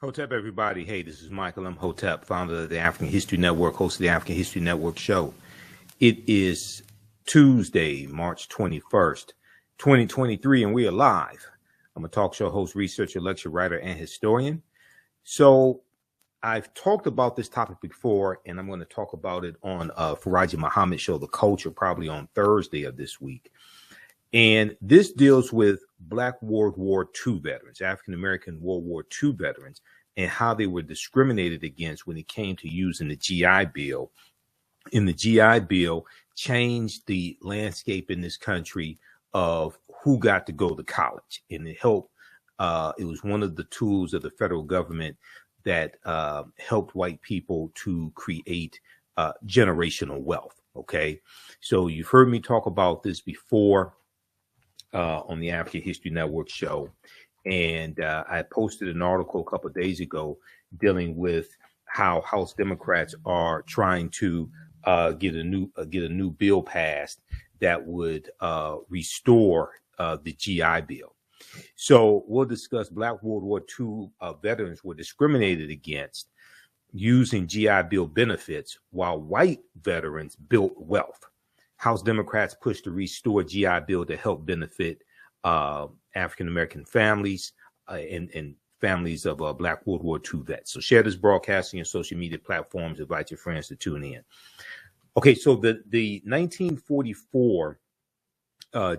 Hotep, everybody. Hey, this is Michael Imhotep, founder of the African History Network, host of the African History Network show. It is Tuesday, March 21st, 2023, and we are live. I'm a talk show host, researcher, lecture writer, and historian. So I've talked about this topic before, and I'm going to talk about it on Faraji Muhammad show, The Culture, probably on Thursday of this week. And this deals with Black World War II veterans, African-American World War II veterans, and how they were discriminated against when it came to using the GI Bill. And the GI Bill changed the landscape in this country of who got to go to college. And it helped, it was one of the tools of the federal government that helped white people to create generational wealth. Okay. So you've heard me talk about this before on the African History Network show. And I posted an article a couple of days ago dealing with how House Democrats are trying to get a new bill passed that would restore the GI Bill. So we'll discuss Black World War II veterans were discriminated against using GI Bill benefits while white veterans built wealth. House Democrats pushed to restore GI Bill to help benefit African-American families and families of Black World War II vets. So share this broadcast on your social media platforms. Invite your friends to tune in. Okay, so the 1944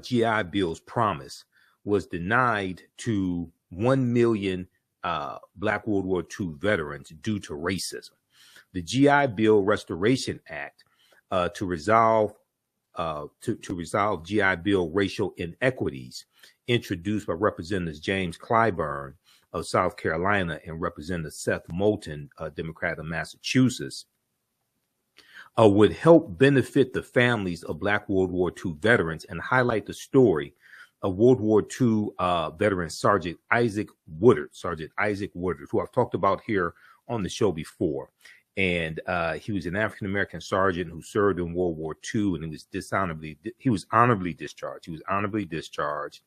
GI Bill's promise was denied to 1 million Black World War II veterans due to racism. The GI Bill Restoration Act to resolve GI Bill racial inequities, introduced by Representatives James Clyburn of South Carolina and Representative Seth Moulton, Democrat of Massachusetts, would help benefit the families of Black World War II veterans and highlight the story of World War II veteran Sergeant Isaac Woodard, who I've talked about here on the show before. And he was an African-American sergeant who served in World War II, and he was honorably discharged.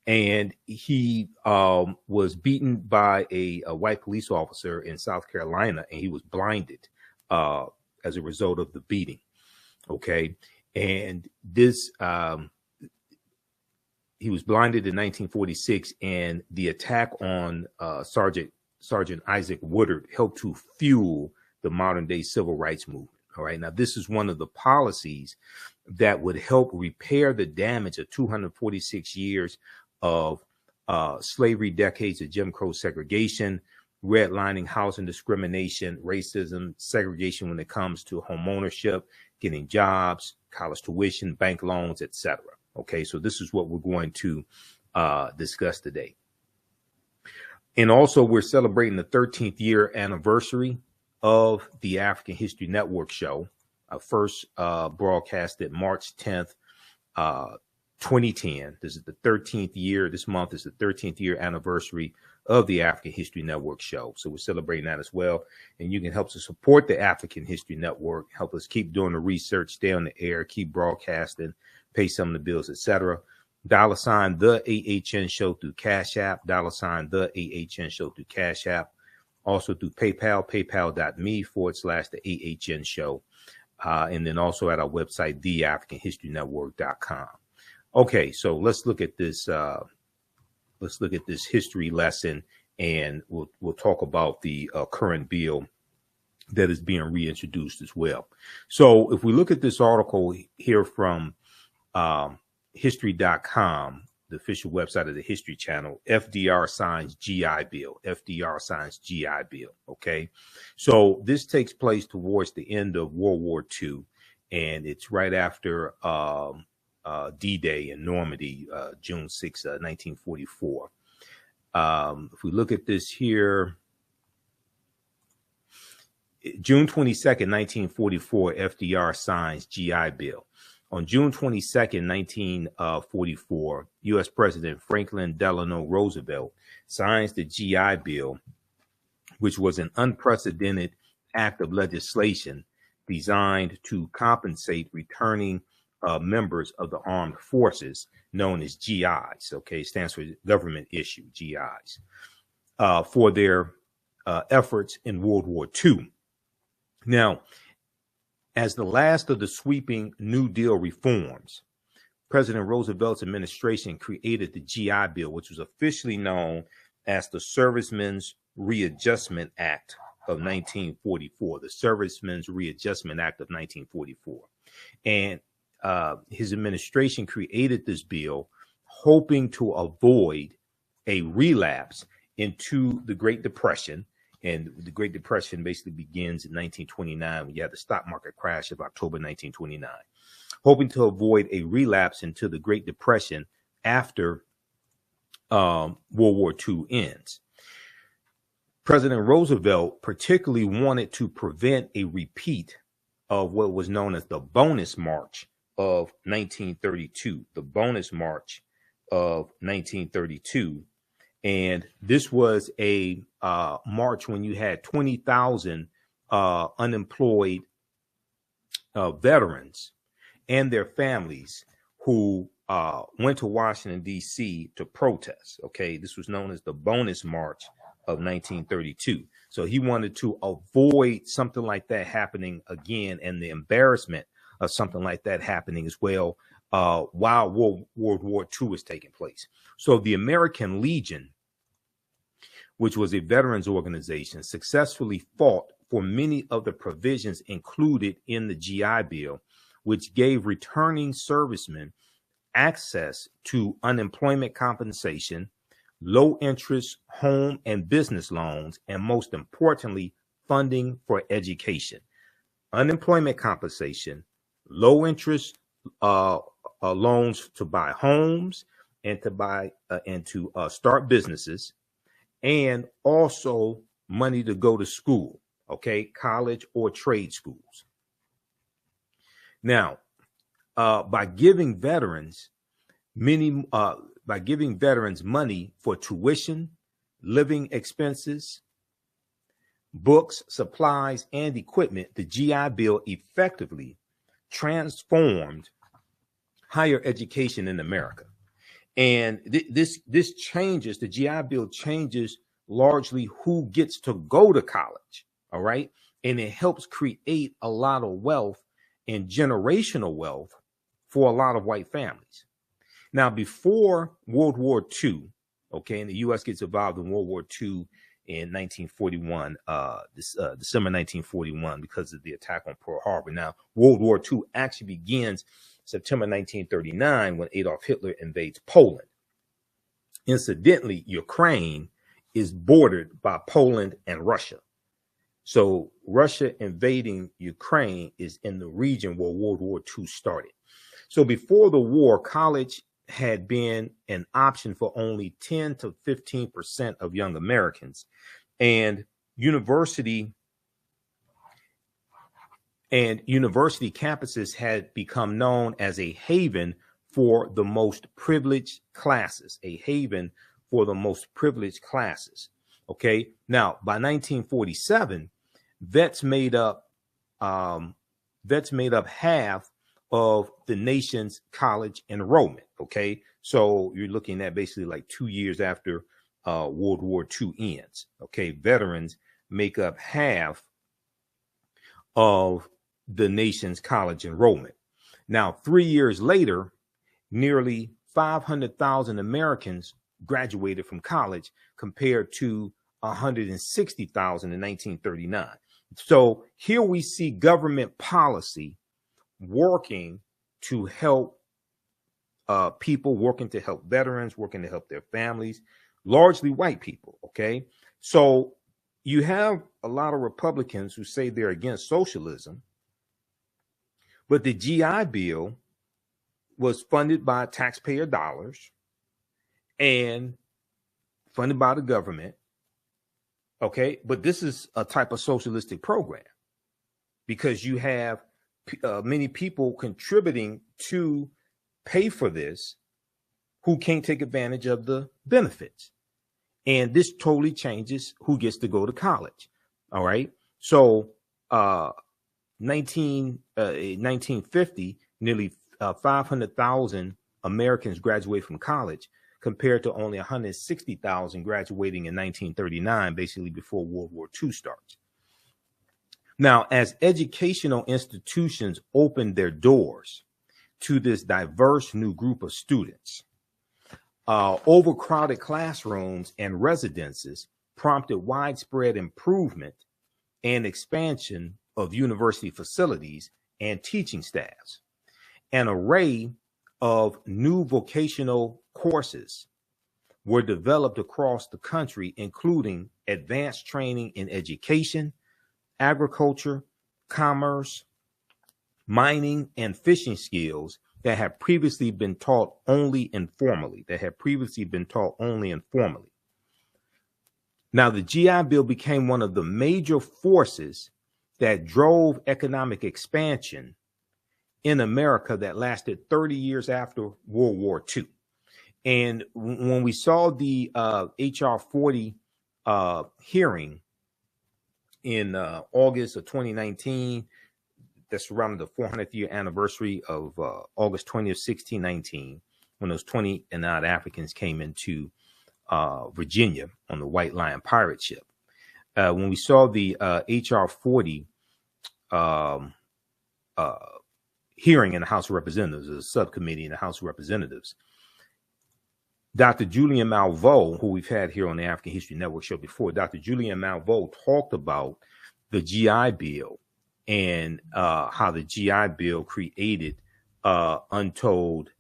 And he was beaten by a white police officer in South Carolina, and he was blinded as a result of the beating. Okay. And this, he was blinded in 1946, and the attack on Sergeant Isaac Woodard helped to fuel the modern day civil rights movement. All right. Now, this is one of the policies that would help repair the damage of 246 years of slavery, decades of Jim Crow segregation, redlining, housing discrimination, racism, segregation when it comes to home ownership, getting jobs, college tuition, bank loans, etc. Okay. So this is what we're going to discuss today. And also, we're celebrating the 13th year anniversary of the African History Network show. First broadcasted March 10th, 2010. This is the 13th year. This month is the 13th year anniversary of the African History Network show. So we're celebrating that as well. And you can help to support the African History Network, help us keep doing the research, stay on the air, keep broadcasting, pay some of the bills, etc. $ the AHN show through Cash App, $ the AHN show through Cash App. Also through PayPal, paypal.me/the AHN show. And then also at our website, TheAHNShow.com. Okay, so let's look at this. Let's look at this history lesson, and we'll talk about the current bill that is being reintroduced as well. So if we look at this article here from history.com, the official website of the History Channel, FDR signs GI Bill. FDR signs GI Bill. Okay. So this takes place towards the end of World War II, and it's right after D-Day in Normandy, June 6, 1944. If we look at this here, June 22nd, 1944, FDR signs GI Bill. On June 22nd, 1944, U.S. President Franklin Delano Roosevelt signs the GI Bill, which was an unprecedented act of legislation designed to compensate returning members of the armed forces, known as GIs. Okay, it stands for government issue, GIs, for their efforts in World War II. Now, as the last of the sweeping New Deal reforms, President Roosevelt's administration created the GI Bill, which was officially known as the Servicemen's Readjustment Act of 1944, the Servicemen's Readjustment Act of 1944. And his administration created this bill hoping to avoid a relapse into the Great Depression. And the Great Depression basically begins in 1929 when you had the stock market crash of October 1929, hoping to avoid a relapse into the Great Depression after World War II ends. President Roosevelt particularly wanted to prevent a repeat of what was known as the Bonus March of 1932, the Bonus March of 1932. And this was a march when you had 20,000 unemployed veterans and their families who went to Washington, D.C. to protest. Okay, this was known as the Bonus March of 1932. So he wanted to avoid something like that happening again, and the embarrassment of something like that happening as well while World War II was taking place. So the American Legion, which was a veterans organization, successfully fought for many of the provisions included in the GI Bill, which gave returning servicemen access to unemployment compensation, low interest home and business loans, and most importantly, funding for education. Unemployment compensation, low interest loans to buy homes and to start businesses, and also money to go to school, okay, college or trade schools. Now, by giving veterans money for tuition, living expenses, books, supplies, and equipment, the GI Bill effectively transformed higher education in America. And this changes, the GI Bill changes largely who gets to go to college, all right? And it helps create a lot of wealth and generational wealth for a lot of white families. Now, before World War II, okay, and the U.S. gets involved in World War II in 1941, December 1941, because of the attack on Pearl Harbor. Now, World War II actually begins September 1939 when Adolf Hitler invades Poland. Incidentally, Ukraine is bordered by Poland and Russia. So Russia invading Ukraine is in the region where World War II started. So before the war, college had been an option for only 10 to 15% of young Americans, and university campuses had become known as a haven for the most privileged classes, Okay. Now, by 1947, vets made up half of the nation's college enrollment. Okay. So you're looking at basically like 2 years after World War II ends. Okay. Veterans make up half of the nation's college enrollment. Now, 3 years later, nearly 500,000 Americans graduated from college compared to 160,000 in 1939. So here we see government policy working to help people, working to help veterans, working to help their families, largely white people. Okay. So you have a lot of Republicans who say they're against socialism, but the GI Bill was funded by taxpayer dollars and funded by the government. Okay. But this is a type of socialistic program because you have many people contributing to pay for this who can't take advantage of the benefits. And this totally changes who gets to go to college. All right. So 1950, nearly 500,000 Americans graduate from college compared to only 160,000 graduating in 1939, basically before World War II starts. Now, as educational institutions opened their doors to this diverse new group of students, overcrowded classrooms and residences prompted widespread improvement and expansion of university facilities and teaching staffs. An array of new vocational courses were developed across the country, including advanced training in education, agriculture, commerce, mining, and fishing skills that had previously been taught only informally. Now, the GI Bill became one of the major forces that drove economic expansion in America that lasted 30 years after World War II. And when we saw the HR 40 hearing in August of 2019, that's around the 400th year anniversary of August 20th, 1619, when those 20 and odd Africans came into Virginia on the White Lion pirate ship. When we saw the HR 40 hearing in the House of Representatives, a subcommittee in the House of Representatives, Dr. Julian Malveaux, who we've had here on the African History Network show before, Dr. Julian Malveaux talked about the GI Bill and how the GI Bill created untold,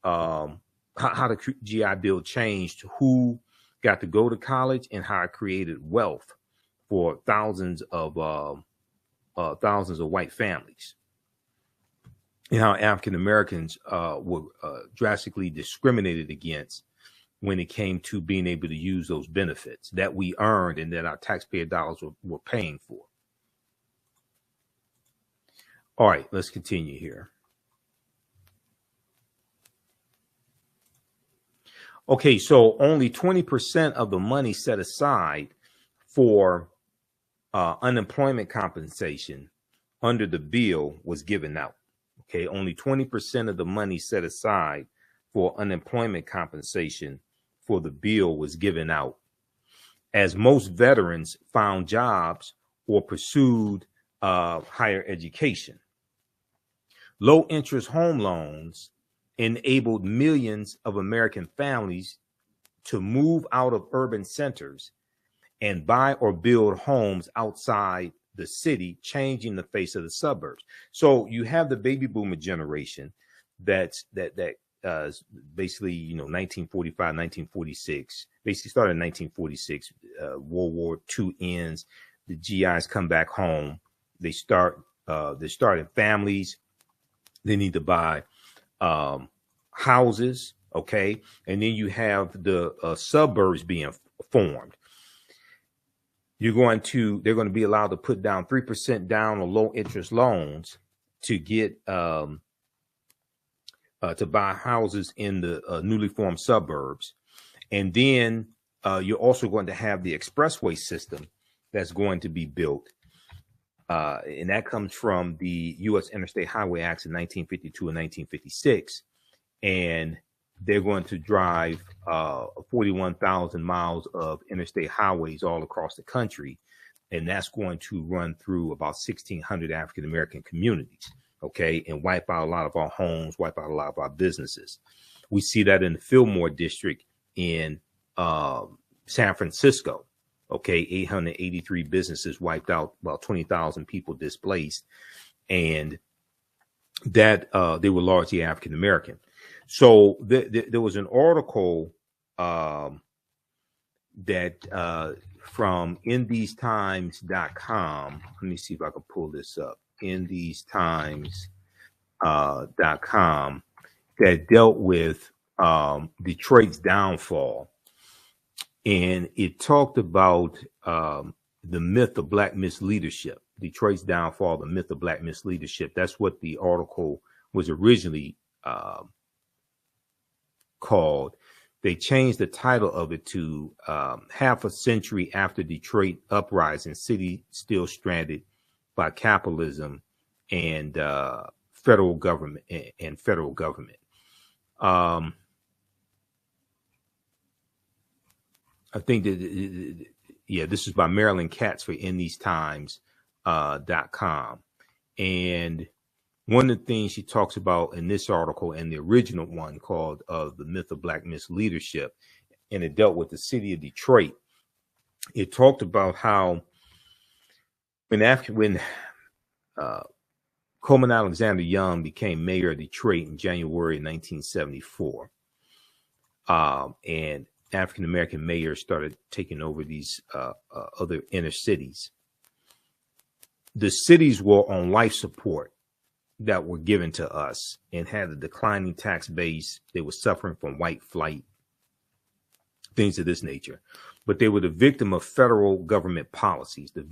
how the GI Bill changed who got to go to college and how it created wealth for thousands of white families, and how African Americans were drastically discriminated against when it came to being able to use those benefits that we earned and that our taxpayer dollars were paying for. All right, let's continue here. Okay, so only 20% of the money set aside for unemployment compensation under the bill was given out. Okay, only 20% of the money set aside for unemployment compensation for the bill was given out, as most veterans found jobs or pursued higher education. Low interest home loans enabled millions of American families to move out of urban centers and buy or build homes outside the city, changing the face of the suburbs. So you have the baby boomer generation that basically, 1945, 1946, basically started in 1946. World War II ends. The GIs come back home. They're starting families. They need to buy houses. Okay. And then you have the suburbs being formed. They're going to be allowed to put down 3% down on low interest loans to get to buy houses in the newly formed suburbs. And then you're also going to have the expressway system that's going to be built. And that comes from the U.S. Interstate Highway Acts of 1952 and 1956. And they're going to drive 41,000 miles of interstate highways all across the country. And that's going to run through about 1,600 African-American communities. Okay, and wipe out a lot of our homes, wipe out a lot of our businesses. We see that in the Fillmore district in San Francisco. Okay, 883 businesses wiped out, about 20,000 people displaced, and that they were largely African American. So there was an article that from InTheseTimes.com. Let me see if I can pull this up. InTheseTimes.com that dealt with Detroit's downfall, and it talked about the myth of black misleadership. Detroit's downfall, the myth of black misleadership. That's what the article was originally called. They changed the title of it to half a century after Detroit uprising, city still stranded by capitalism and federal government. I think that, yeah, this is by Marilyn Katz for InTheseTimes.com. And one of the things she talks about in this article and the original one called The Myth of Black Misleadership, and it dealt with the city of Detroit. It talked about how when Coleman Alexander Young became mayor of Detroit in January 1974, and African-American mayors started taking over these other inner cities. The cities were on life support that were given to us and had a declining tax base. They were suffering from white flight, things of this nature. But they were the victim of federal government policies, So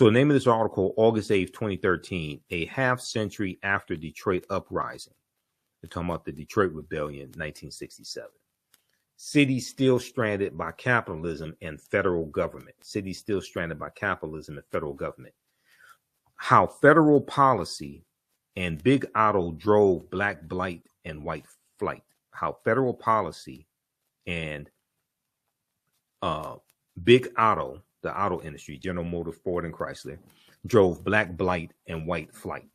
the name of this article, August 8th, 2013, a half century after Detroit uprising. They're talking about the Detroit Rebellion, 1967. Cities still stranded by capitalism and federal government. How federal policy and Big Otto drove black blight and white flight. How federal policy and Big Otto, the auto industry, General Motors, Ford, and Chrysler, drove black blight and white flight.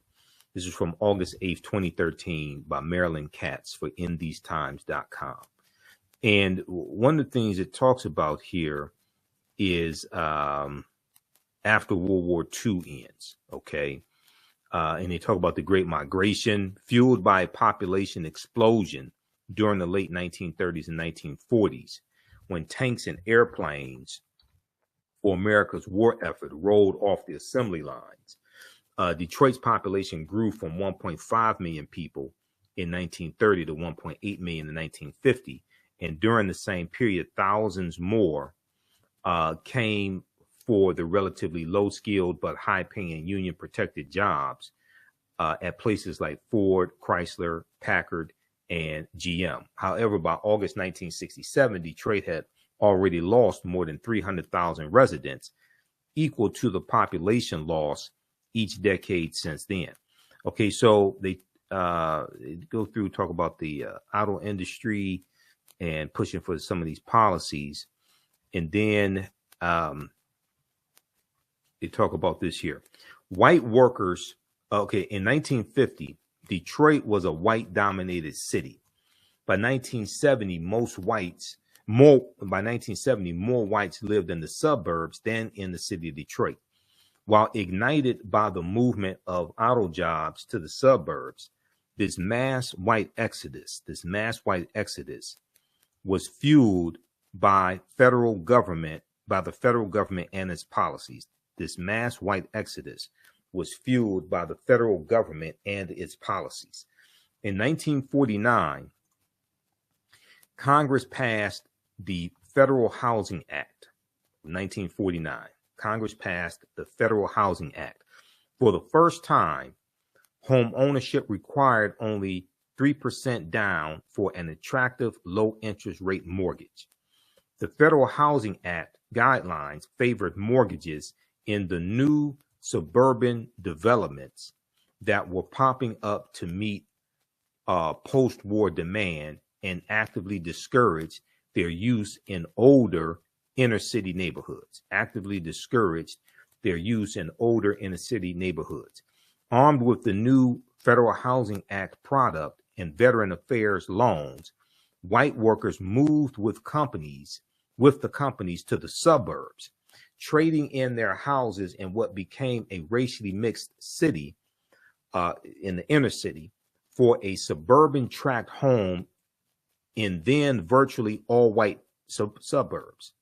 This is from August 8th, 2013 by Marilyn Katz for InTheseTimes.com. And one of the things it talks about here is after World War II ends, okay? And they talk about the Great Migration, fueled by a population explosion during the late 1930s and 1940s, when tanks and airplanes for America's war effort rolled off the assembly lines. Detroit's population grew from 1.5 million people in 1930 to 1.8 million in 1950. And during the same period, thousands more came for the relatively low-skilled but high-paying union-protected jobs at places like Ford, Chrysler, Packard, and GM. However, by August 1967, Detroit had already lost more than 300,000 residents, equal to the population loss each decade since then. Okay, so they go through, talk about the auto industry and pushing for some of these policies. And then they talk about this here. White workers, okay, in 1950, Detroit was a white-dominated city. By 1970, more whites lived in the suburbs than in the city of Detroit. While ignited by the movement of auto jobs to the suburbs, this mass white exodus was fueled by the federal government and its policies. This mass white exodus was fueled by the federal government and its policies. In 1949, Congress passed the Federal Housing Act. 1949, Congress passed the Federal Housing Act. For the first time, home ownership required only 3% down for an attractive low interest rate mortgage. The Federal Housing Act guidelines favored mortgages in the new suburban developments that were popping up to meet post-war demand and actively discouraged their use in older inner city neighborhoods. Armed with the new Federal Housing Act product and Veteran Affairs loans, white workers moved with the companies to the suburbs, trading in their houses in what became a racially mixed city in the inner city for a suburban tract home in then virtually all white suburbs.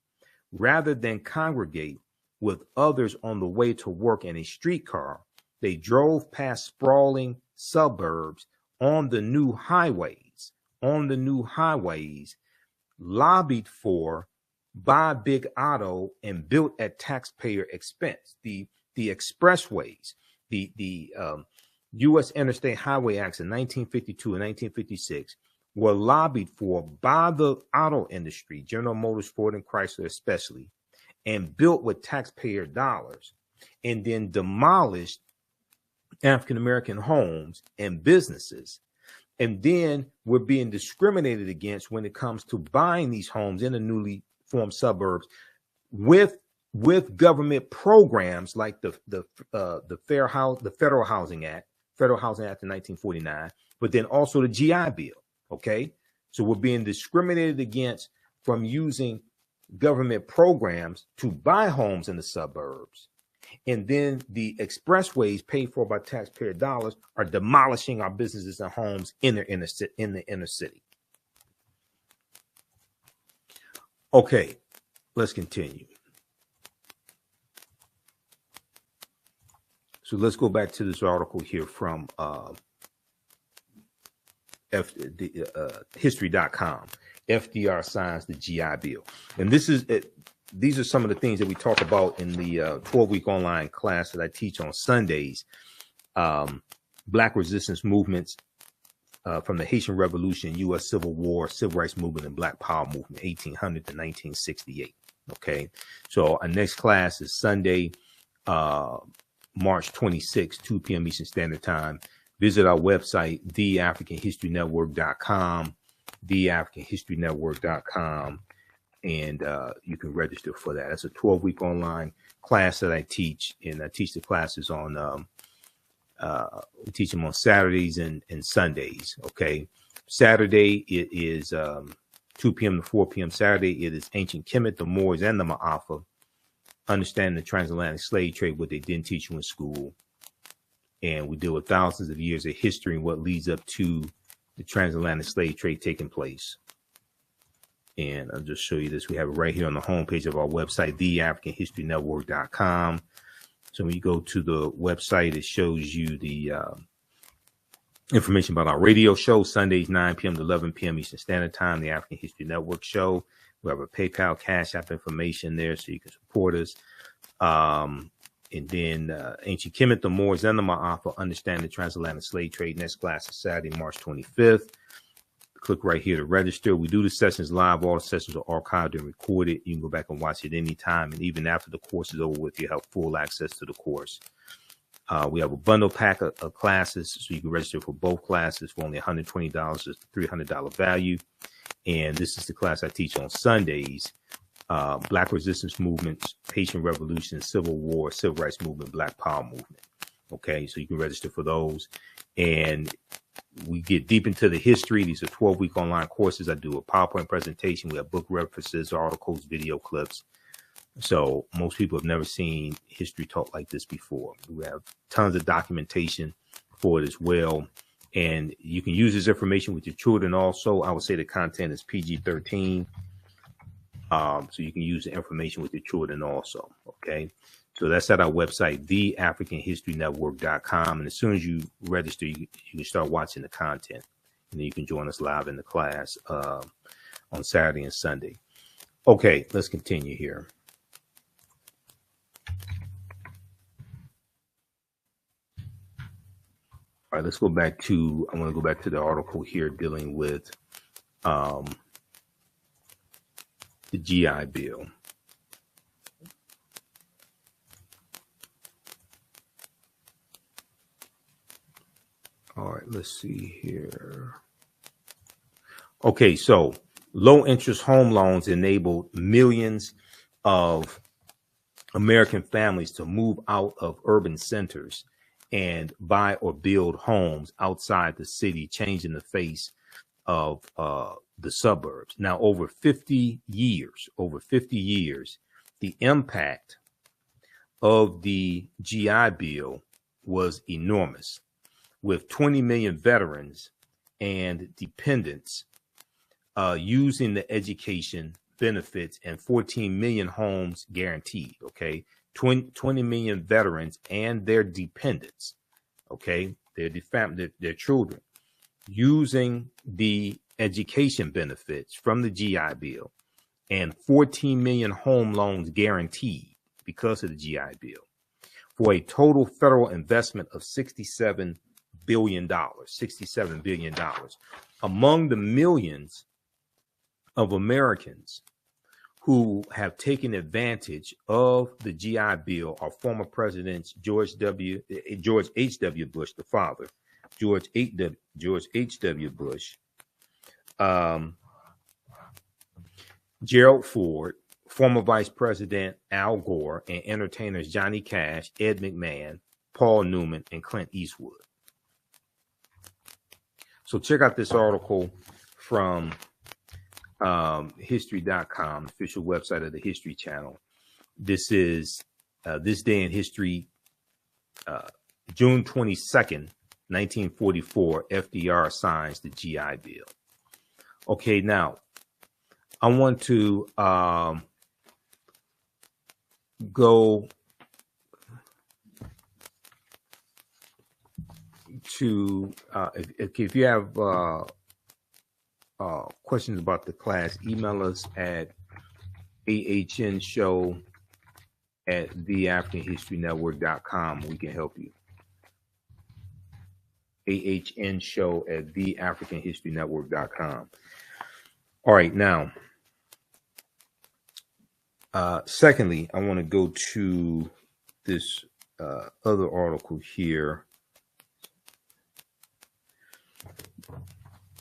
Rather than congregate with others on the way to work in a streetcar, they drove past sprawling suburbs on the new highways, lobbied for by Big Otto and built at taxpayer expense. The expressways, the U.S. Interstate Highway Acts in 1952 and 1956 were lobbied for by the auto industry, General Motors, Ford, and Chrysler especially, and built with taxpayer dollars, and then demolished African-American homes and businesses And then we're being discriminated against when it comes to buying these homes in the newly formed suburbs with government programs like the Federal Housing Act of 1949, but then also the GI Bill. Okay, so we're being discriminated against from using government programs to buy homes in the suburbs, and then the expressways paid for by taxpayer dollars are demolishing our businesses and homes in the inner city. Okay, let's continue. So let's go back to this article here from history.com. FDR signs the GI Bill. And these are some of the things that we talk about in the 12-week online class that I teach on Sundays. Black resistance movements from the Haitian Revolution, U.S. Civil War, Civil Rights Movement, and Black Power Movement, 1800 to 1968. Okay, so our next class is Sunday, March 26, 2 p.m. Eastern Standard Time. Visit our website, TheAHNShow.com, TheAHNShow.com, and you can register for that. That's a 12-week online class that I teach, and I teach the classes on we teach them on Saturdays and Sundays. Okay, Saturday it is 2 p.m. to 4 p.m. Saturday it is Ancient Kemet, the Moors, and the Ma'afa. Understanding the transatlantic slave trade, what they didn't teach you in school. And we deal with thousands of years of history and what leads up to the transatlantic slave trade taking place. And I'll just show you this. We have it right here on the homepage of our website, TheAfricanHistoryNetwork.com. So when you go to the website, it shows you the information about our radio show, Sundays, 9 p.m. to 11 p.m. Eastern Standard Time, the African History Network show. We have a PayPal, Cash App information there so you can support us. And then Ancient Kemet, the Moors, and the Ma'afa, Understand the Transatlantic Slave Trade. Next class is Saturday, March 25th. Click right here to register. We do the sessions live. All the sessions are archived and recorded. You can go back and watch it anytime. And even after the course is over with, you have full access to the course. We have a bundle pack of classes, so you can register for both classes for only $120. It's a $300 value. And this is the class I teach on Sundays. Black resistance movements, Haitian Revolution, Civil War, Civil Rights Movement, Black Power Movement. Okay, so you can register for those. And we get deep into the history. These are 12-week online courses. I do a PowerPoint presentation. We have book references, articles, video clips. So most people have never seen history taught like this before. We have tons of documentation for it as well. And you can use this information with your children also. I would say the content is PG-13. So you can use the information with your children also. Okay. So that's at our website, TheAfricanHistoryNetwork.com. And as soon as you register, you can start watching the content. And then you can join us live in the class on Saturday and Sunday. Okay, let's continue here. All right, let's go back to, I want to go back to the article here dealing with the GI Bill. All right, let's see here. Okay, so low interest home loans enabled millions of American families to move out of urban centers and buy or build homes outside the city, changing the face of the suburbs. Now, over 50 years, the impact of the GI Bill was enormous, with 20 million veterans and dependents using the education benefits and 14 million homes guaranteed. Okay. 20 million veterans and their dependents, okay, their children, using the education benefits from the GI Bill, and 14 million home loans guaranteed because of the GI Bill, for a total federal investment of $67 billion. Among the millions of Americans who have taken advantage of the GI Bill are former presidents George H.W. Bush, the father, George H.W. Bush, Gerald Ford, former Vice President Al Gore, and entertainers Johnny Cash, Ed McMahon, Paul Newman, and Clint Eastwood. So check out this article from history.com, official website of the History Channel. This is This Day in History, June 22nd, 1944, FDR signs the GI Bill. Okay, now I want to go to, if you have questions about the class, email us at TheAHNShow at TheAfricanHistoryNetwork.com. We can help you. TheAHNShow at TheAfricanHistoryNetwork.com. All right, now, secondly, I want to go to this other article here.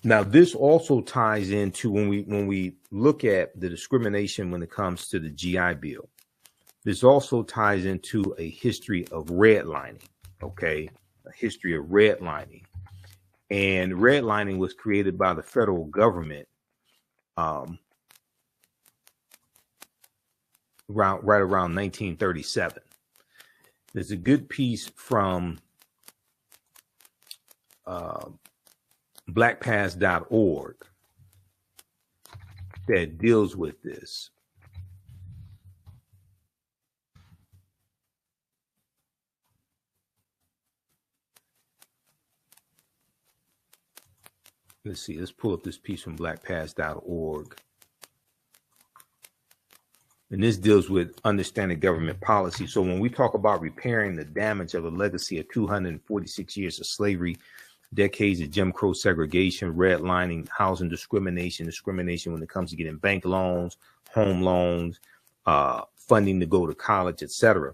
Now, this also ties into when we look at the discrimination when it comes to the GI Bill. This also ties into a history of redlining, okay? A history of redlining. And redlining was created by the federal government right around 1937. There's a good piece from blackpast.org that deals with this. Let's see, let's pull up this piece from blackpast.org. And this deals with understanding government policy. So when we talk about repairing the damage of a legacy of 246 years of slavery, decades of Jim Crow segregation, redlining, housing discrimination when it comes to getting bank loans, home loans, funding to go to college, etc.,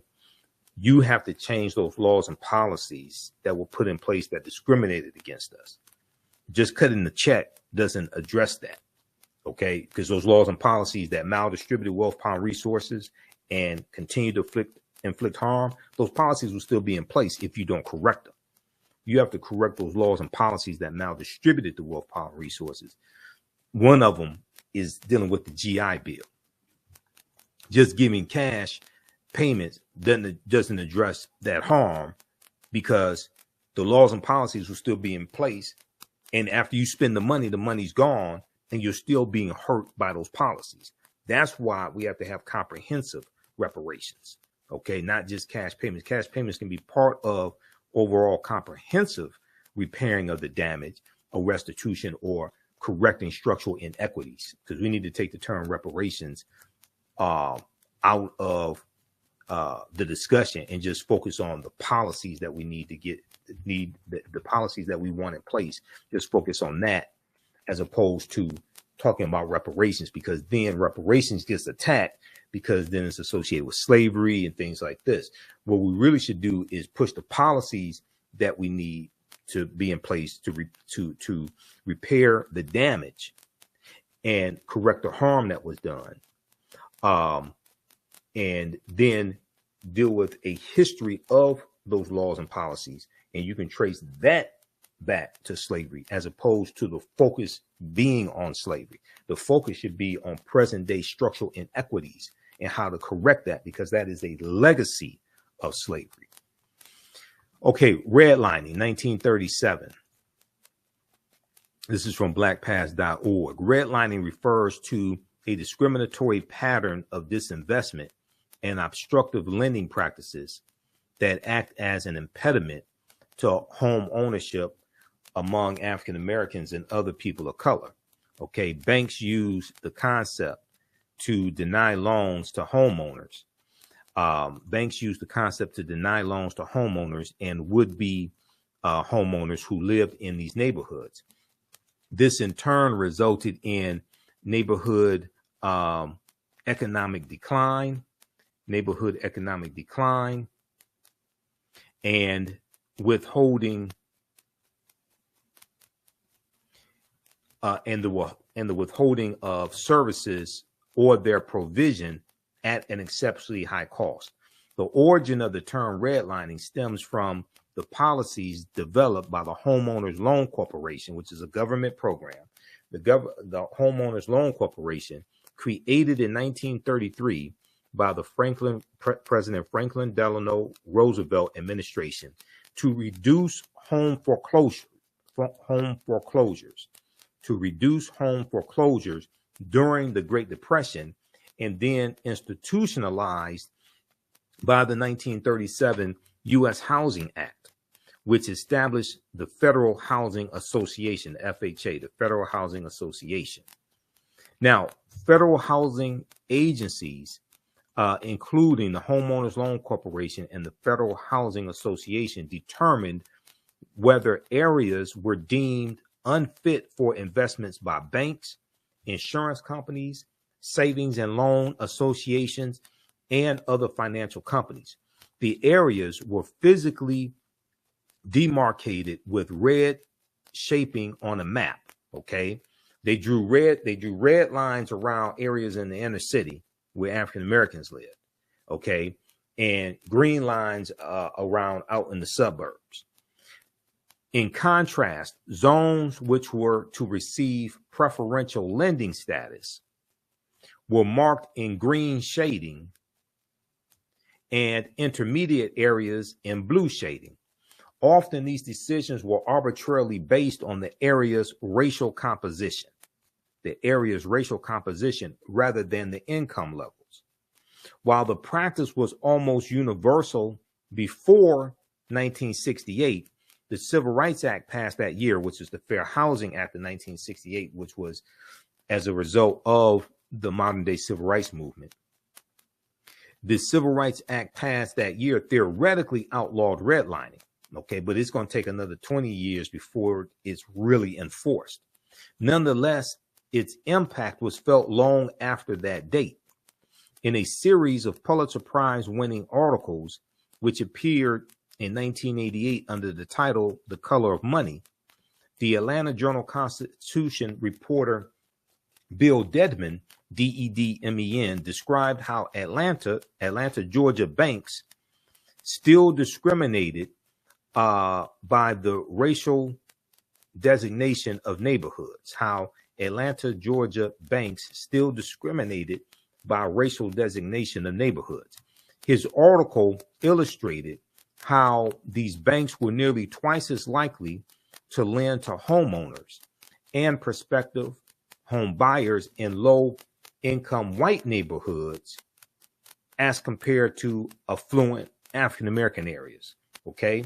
you have to change those laws and policies that were put in place that discriminated against us. Just cutting the check doesn't address that, okay? Because those laws and policies that maldistributed wealth, power, and resources and continue to inflict harm, those policies will still be in place if you don't correct them. You have to correct those laws and policies that maldistributed the wealth, power, and resources. One of them is dealing with the GI Bill. Just giving cash payments doesn't address that harm, because the laws and policies will still be in place. And after you spend the money's gone, and you're still being hurt by those policies. That's why we have to have comprehensive reparations, okay? Not just cash payments. Cash payments can be part of overall comprehensive repairing of the damage, or restitution, or correcting structural inequities, because we need to take the term reparations out of the discussion and just focus on the policies that we need to get, the policies that we want in place. Just focus on that, as opposed to talking about reparations, because then reparations gets attacked, because then it's associated with slavery and things like this. What we really should do is push the policies that we need to be in place to repair the damage and correct the harm that was done, and then deal with a history of those laws and policies. And you can trace that back to slavery, as opposed to the focus being on slavery. The focus should be on present day structural inequities and how to correct that, because that is a legacy of slavery. Okay, redlining, 1937. This is from blackpast.org. Redlining refers to a discriminatory pattern of disinvestment and obstructive lending practices that act as an impediment to home ownership among African Americans and other people of color. Okay, banks use the concept to deny loans to homeowners. Banks use the concept to deny loans to homeowners and would-be homeowners who lived in these neighborhoods. This in turn resulted in neighborhood economic decline, and withholding and the withholding of services or their provision at an exceptionally high cost. The origin of the term redlining stems from the policies developed by the Homeowners Loan Corporation, which is a government program. The Homeowners Loan Corporation, created in 1933 by the President Franklin Delano Roosevelt administration to reduce home foreclosures during the Great Depression, and then institutionalized by the 1937 U.S. Housing Act, which established the Federal Housing Association, FHA, the Federal Housing Association. Now, federal housing agencies, including the Homeowners Loan Corporation and the Federal Housing Association, determined whether areas were deemed unfit for investments by banks, insurance companies, savings and loan associations, and other financial companies. The areas were physically demarcated with red shaping on a map. Okay, they drew red lines around areas in the inner city where African Americans live. Okay, and green lines around out in the suburbs. In contrast, zones which were to receive preferential lending status were marked in green shading, and intermediate areas in blue shading. Often these decisions were arbitrarily based on the area's racial composition, rather than the income levels. While the practice was almost universal before 1968, the Civil Rights Act passed that year, which is the Fair Housing Act of 1968, which was as a result of the modern day civil rights movement. The Civil Rights Act passed that year theoretically outlawed redlining, okay, but it's going to take another 20 years before it's really enforced. Nonetheless, its impact was felt long after that date. In a series of Pulitzer Prize winning articles, which appeared in 1988 under the title The Color of Money, the Atlanta Journal-Constitution reporter Bill Dedman, D-E-D-M-E-N, described how Atlanta, Georgia banks still discriminated by the racial designation of neighborhoods, how Atlanta, Georgia banks still discriminated by racial designation of neighborhoods. His article illustrated how these banks were nearly twice as likely to lend to homeowners and prospective home buyers in low-income white neighborhoods as compared to affluent African-American areas, okay?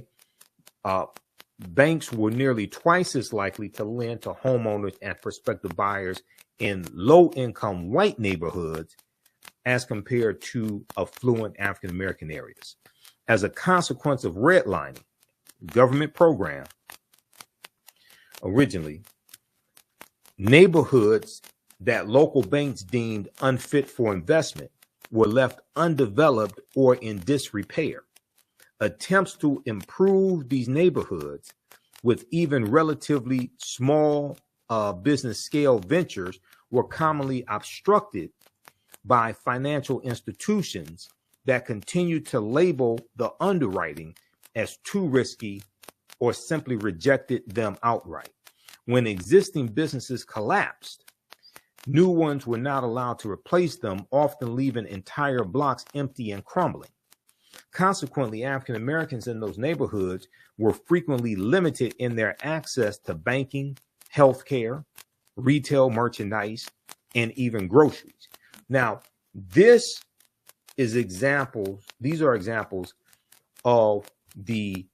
Banks were nearly twice as likely to lend to homeowners and prospective buyers in low-income white neighborhoods as compared to affluent African-American areas. As a consequence of redlining, government program, originally, neighborhoods that local banks deemed unfit for investment were left undeveloped or in disrepair. Attempts to improve these neighborhoods with even relatively small business scale ventures were commonly obstructed by financial institutions that continued to label the underwriting as too risky or simply rejected them outright. When existing businesses collapsed, new ones were not allowed to replace them, often leaving entire blocks empty and crumbling. Consequently, African Americans in those neighborhoods were frequently limited in their access to banking, healthcare, retail merchandise, and even groceries. Now, these are examples of the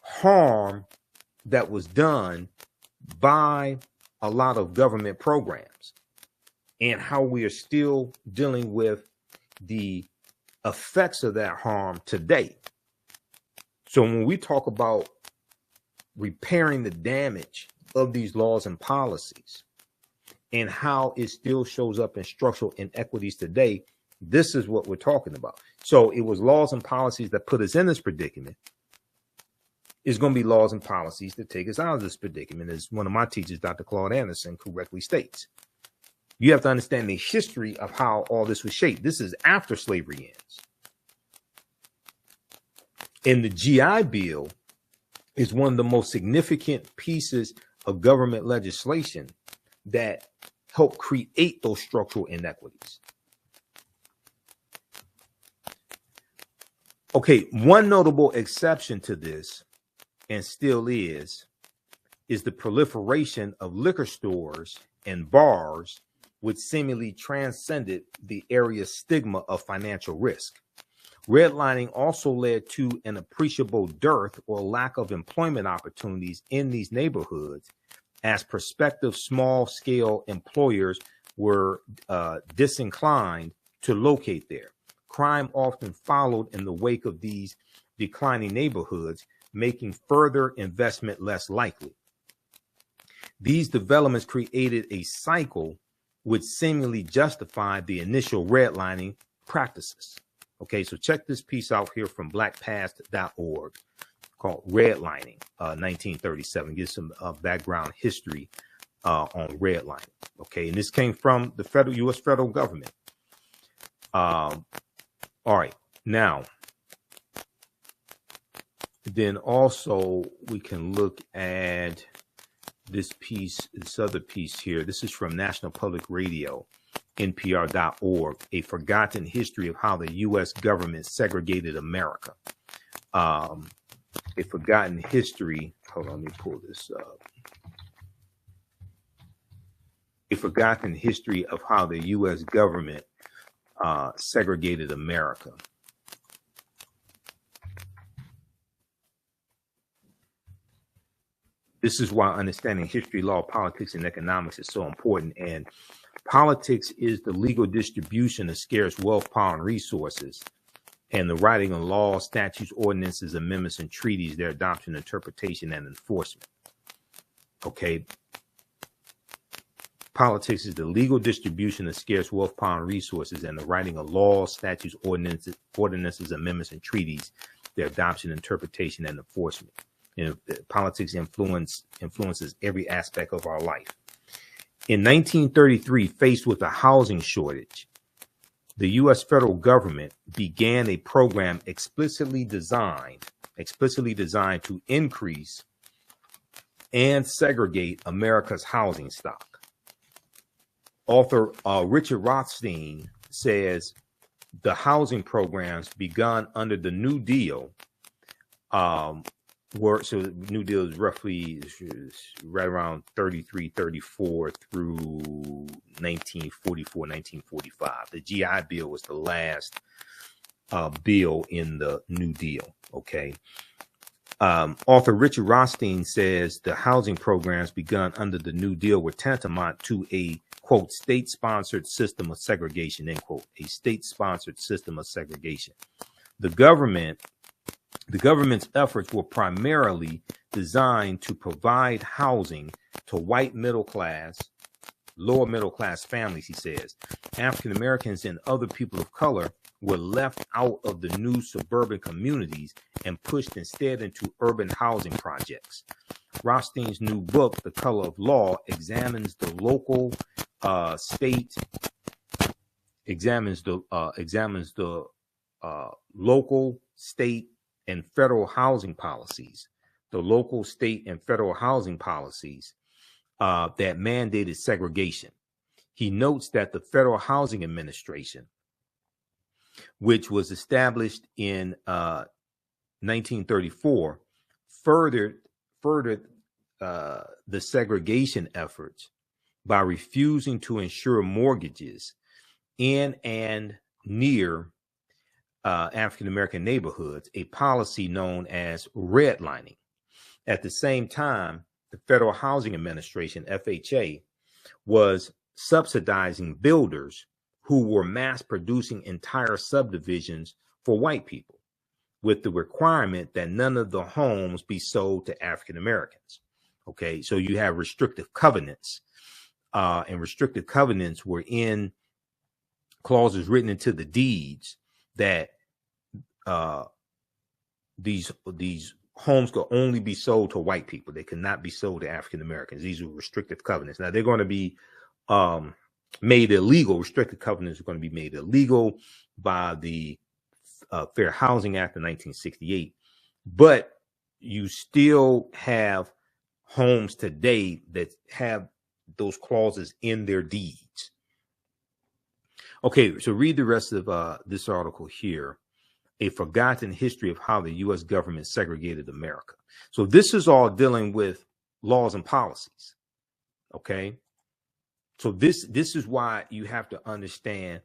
harm that was done by a lot of government programs and how we are still dealing with the effects of that harm today. So when we talk about repairing the damage of these laws and policies and how it still shows up in structural inequities today, this is what we're talking about. So it was laws and policies that put us in this predicament. is going to be laws and policies to take us out of this predicament, as one of my teachers, Dr. Claude Anderson, correctly states. You have to understand the history of how all this was shaped. This is after slavery ends. And the GI Bill is one of the most significant pieces of government legislation that helped create those structural inequities. Okay, one notable exception to this, and still is the proliferation of liquor stores and bars, which seemingly transcended the area's stigma of financial risk. Redlining also led to an appreciable dearth or lack of employment opportunities in these neighborhoods, as prospective small-scale employers were disinclined to locate there. Crime often followed in the wake of these declining neighborhoods, making further investment less likely. These developments created a cycle which seemingly justified the initial redlining practices. Okay, so check this piece out here from blackpast.org called Redlining, 1937. Give some background history on redlining. Okay, and this came from the U.S. federal government. All right, now, then also we can look at this piece, this other piece here. This is from National Public Radio, NPR.org, A Forgotten History of How the U.S. Government Segregated America. A Forgotten History, hold on, let me pull this up. A Forgotten History of How the U.S. Government Segregated America. This is why understanding history, law, politics, and economics is so important. And politics is the legal distribution of scarce wealth, power, and resources, and the writing of laws, statutes, ordinances, amendments, and treaties, their adoption, interpretation, and enforcement. Okay. Politics is the legal distribution of scarce wealth, power, and resources, and the writing of laws, statutes, ordinances, amendments, and treaties, their adoption, interpretation, and enforcement. You know, politics influences every aspect of our life. In 1933, faced with a housing shortage, the U.S. federal government began a program explicitly designed to increase and segregate America's housing stock. Author Richard Rothstein says the housing programs begun under the New Deal so the New Deal is roughly right around 33, 34 through 1944, 1945. The GI Bill was the last bill in the New Deal. Okay. Author Richard Rothstein says the housing programs begun under the New Deal were tantamount to a, quote, state-sponsored system of segregation, end quote, a state-sponsored system of segregation. The government's efforts were primarily designed to provide housing to white middle class, lower middle class families, he says. African Americans and other people of color were left out of the new suburban communities and pushed instead into urban housing projects. Rothstein's new book, The Color of Law, examines the local local, state, and federal housing policies, that mandated segregation. He notes that the Federal Housing Administration, which was established in 1934, furthered the segregation efforts by refusing to insure mortgages in and near African-American neighborhoods, a policy known as redlining. At the same time, the Federal Housing Administration, FHA, was subsidizing builders who were mass producing entire subdivisions for white people, with the requirement that none of the homes be sold to African Americans. Okay, so you have restrictive covenants, and restrictive covenants were in clauses written into the deeds that these homes could only be sold to white people. They could not be sold to African Americans. These were restrictive covenants. Now they're going to be made illegal. Restrictive covenants are going to be made illegal by the Fair Housing Act of 1968. But you still have homes today that have those clauses in their deeds. Okay, so read the rest of this article here. A forgotten history of how the U.S. government segregated America. So this is all dealing with laws and policies. Okay, so this is why you have to understand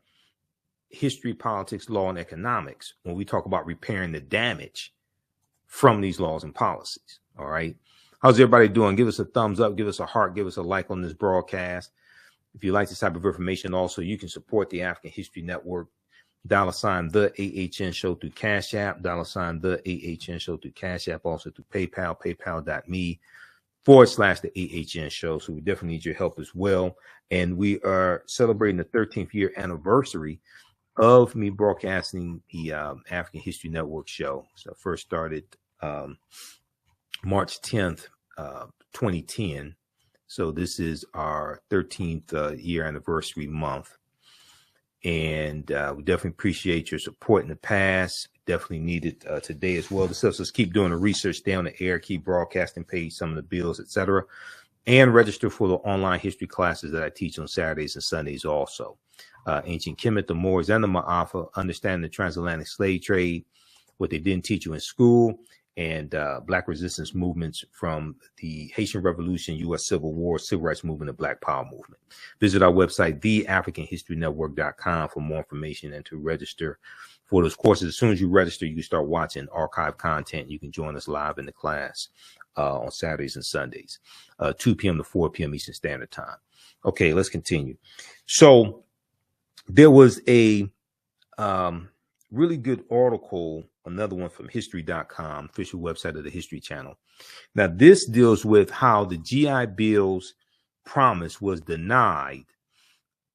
history, politics, law, and economics when we talk about repairing the damage from these laws and policies. All right, how's everybody doing? Give us a thumbs up, give us a heart, give us a like on this broadcast. If you like this type of information, also you can support the African History Network. $ TheAHNShow through Cash App, $ TheAHNShow through Cash App, also through PayPal, paypal.me/TheAHNShow. So we definitely need your help as well. And we are celebrating the 13th year anniversary of me broadcasting the African History Network show. So I first started March 10th, 2010. So this is our 13th year anniversary month. And we definitely appreciate your support in the past. Definitely need it today as well. This helps us keep doing the research, stay on the air, keep broadcasting, pay some of the bills, etc. And register for the online history classes that I teach on Saturdays and Sundays also. Ancient Kemet, the Moors, and the Ma'afa, understanding the transatlantic slave trade, what they didn't teach you in school, and Black resistance movements from the Haitian Revolution, U.S. Civil War, Civil Rights Movement, and Black Power movement. Visit our website, TheAfricanHistoryNetwork.com, for more information and to register for those courses. As soon as you register, you can start watching archive content. You can join us live in the class on Saturdays and Sundays, 2 p.m. to 4 p.m. Eastern Standard Time. Okay, let's continue. So there was a really good article, another one from history.com, official website of the History Channel. Now, this deals with how the GI Bill's promise was denied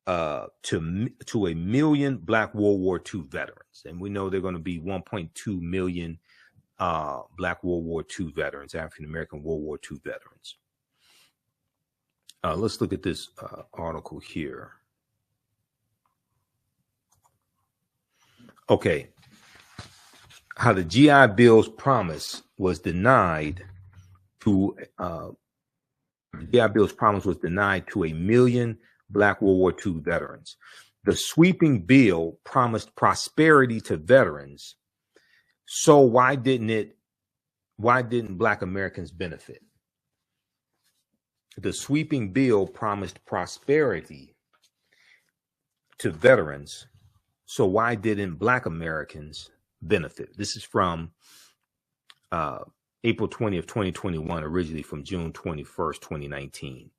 to a million Black World War II veterans. And we know they're going to be 1.2 million Black World War II veterans, African-American World War II veterans. Let's look at this article here. Okay. How the GI Bill's promise was denied to a million Black World War II veterans. The sweeping bill promised prosperity to veterans. So why didn't Black Americans benefit? The sweeping bill promised prosperity to veterans. So why didn't Black Americans benefit? This is from April 20th, 2021, originally from June 21st, 2019.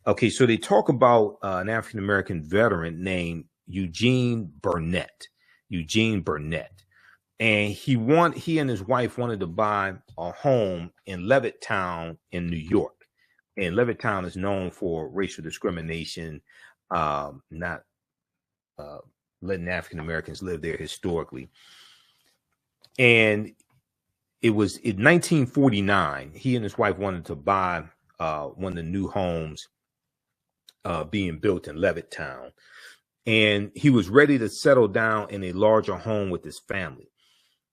Okay, so they talk about an African-American veteran named Eugene Burnett. And he and his wife wanted to buy a home in Levittown in New York. And Levittown is known for racial discrimination, not letting African Americans live there historically. And it was in 1949, he and his wife wanted to buy one of the new homes being built in Levittown. And he was ready to settle down in a larger home with his family.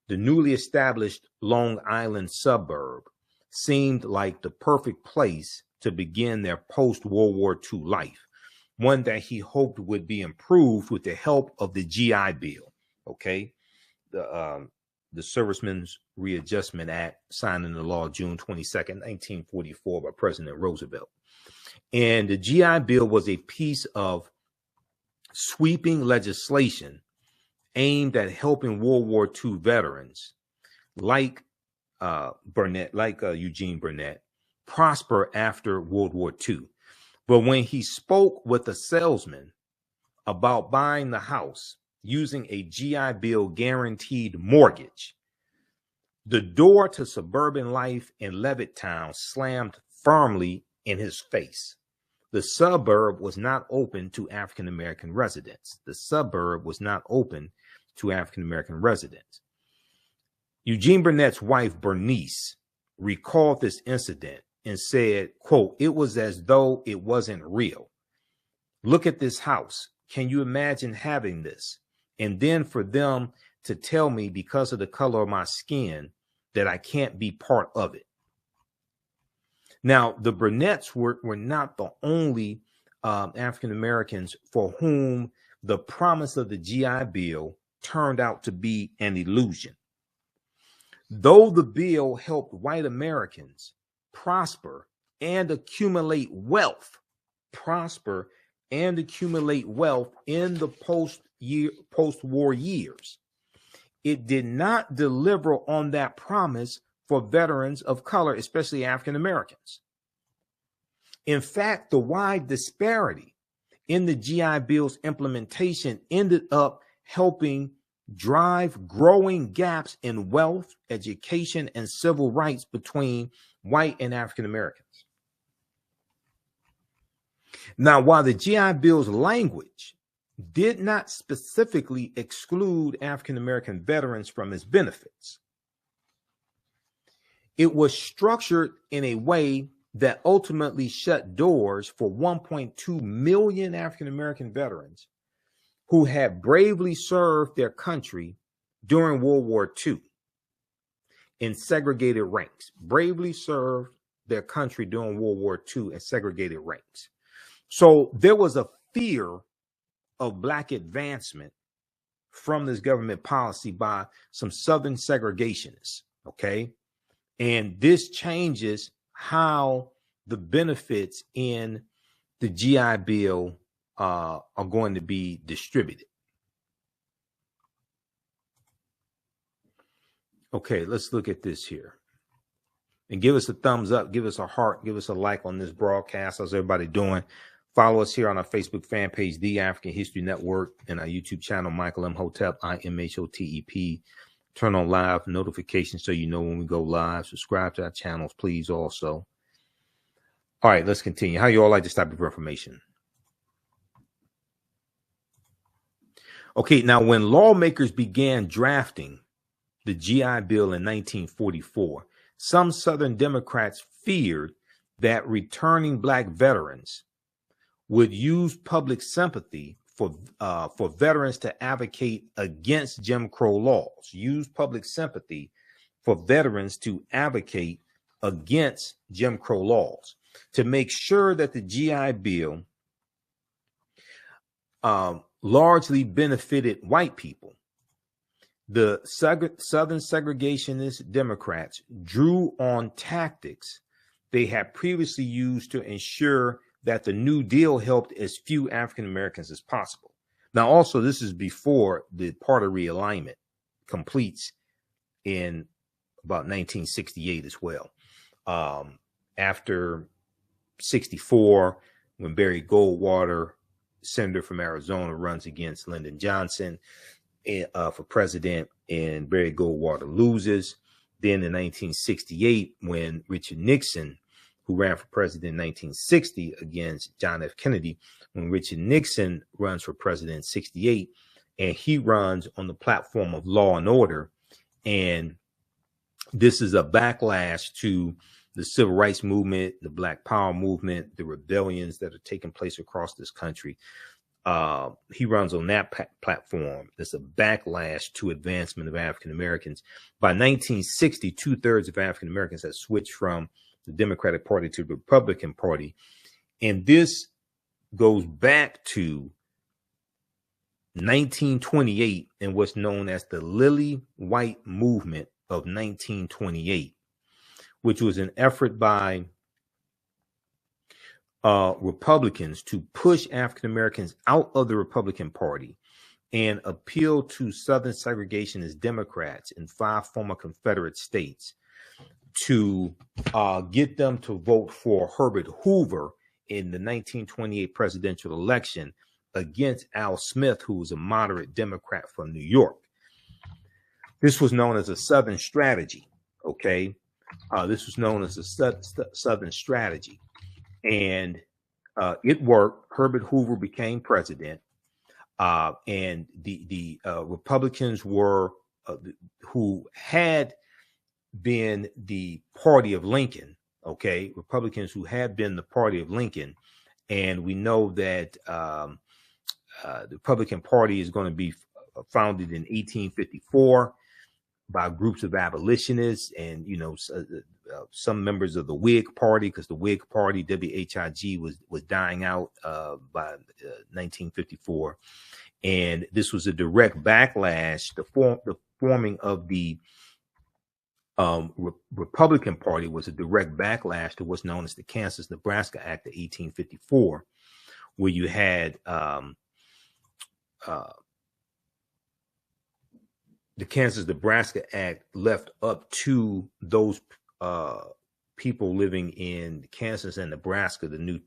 The newly established Long Island suburb seemed like the perfect place to begin their post-World War II life, one that he hoped would be improved with the help of the GI Bill. Okay, the Servicemen's Readjustment Act, signed into law June 22nd, 1944 by President Roosevelt. And the GI Bill was a piece of sweeping legislation aimed at helping World War II veterans like Eugene Burnett prosper after World War II. But when he spoke with a salesman about buying the house using a GI Bill guaranteed mortgage, the door to suburban life in Levittown slammed firmly in his face. The suburb was not open to African-American residents. Eugene Burnett's wife, Bernice, recalled this incident and said, quote, "It was as though it wasn't real. Look at this house. Can you imagine having this? And then for them to tell me because of the color of my skin that I can't be part of it." Now, the Burnett's were not the only African Americans for whom the promise of the GI Bill turned out to be an illusion. Though the bill helped white Americans prosper and accumulate wealth, in the post-war years, it did not deliver on that promise for veterans of color, especially African Americans. In fact, the wide disparity in the GI Bill's implementation ended up helping drive growing gaps in wealth, education, and civil rights between white and African Americans. Now, while the GI Bill's language did not specifically exclude African American veterans from its benefits, it was structured in a way that ultimately shut doors for 1.2 million African American veterans who had bravely served their country during World War II in segregated ranks, bravely served their country during World War II in segregated ranks. So there was a fear of Black advancement from this government policy by some Southern segregationists, okay? And this changes how the benefits in the GI Bill are going to be distributed. Okay, let's look at this here. And give us a thumbs up, give us a heart, give us a like on this broadcast. How's everybody doing? Follow us here on our Facebook fan page, The African History Network, and our YouTube channel, Michael Imhotep, IMHOTEP. Turn on live notifications so you know when we go live. Subscribe to our channels, please, also. All right, let's continue. How you all like this type of information? Okay, now when lawmakers began drafting the GI Bill in 1944, some Southern Democrats feared that returning Black veterans would use public sympathy for veterans to advocate against Jim Crow laws. Use public sympathy for veterans to advocate against Jim Crow laws to make sure that the GI Bill largely benefited white people. The Southern segregationist Democrats drew on tactics they had previously used to ensure that the New Deal helped as few African Americans as possible. Now, also, this is before the party realignment completes in about 1968 as well. After 64, when Barry Goldwater, senator from Arizona, runs against Lyndon Johnson for president, and Barry Goldwater loses. Then in 1968, when Richard Nixon, who ran for president in 1960 against John F. Kennedy, when Richard Nixon runs for president in 68, and he runs on the platform of law and order. And this is a backlash to the civil rights movement, the Black Power movement, the rebellions that are taking place across this country. He runs on that platform. There's a backlash to advancement of African Americans. By 1960, 2/3 of African Americans had switched from the Democratic Party to the Republican Party. And this goes back to 1928 and what's known as the Lily White Movement of 1928, which was an effort by Republicans to push African Americans out of the Republican Party and appeal to Southern segregationist Democrats in 5 former Confederate states to get them to vote for Herbert Hoover in the 1928 presidential election against Al Smith, who was a moderate Democrat from New York. This was known as a Southern strategy, okay? This was known as a Southern strategy. And it worked. Herbert Hoover became president. And the Republicans were, who had been the party of Lincoln, okay, Republicans who have been the party of Lincoln. And we know that the Republican Party is going to be founded in 1854 by groups of abolitionists and, some members of the Whig Party, because the Whig Party, WHIG, was dying out by 1954. And this was a direct backlash. The forming of the Republican Party was a direct backlash to what's known as the Kansas-Nebraska Act of 1854, where you had the Kansas-Nebraska Act left up to those people living in Kansas and Nebraska, the new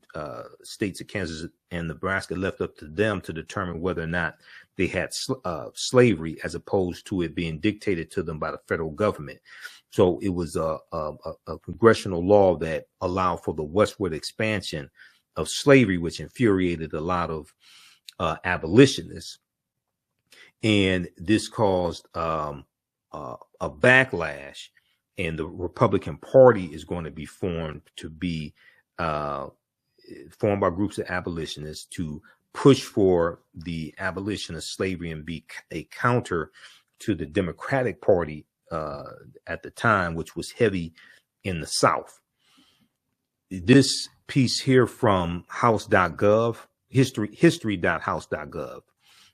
states of Kansas and Nebraska, left up to them to determine whether or not they had slavery, as opposed to it being dictated to them by the federal government. So it was a congressional law that allowed for the westward expansion of slavery, which infuriated a lot of abolitionists. And this caused a backlash, and the Republican Party is going to be formed by groups of abolitionists to push for the abolition of slavery and be a counter to the Democratic Party at the time, which was heavy in the South. This piece here from house.gov, history.house.gov,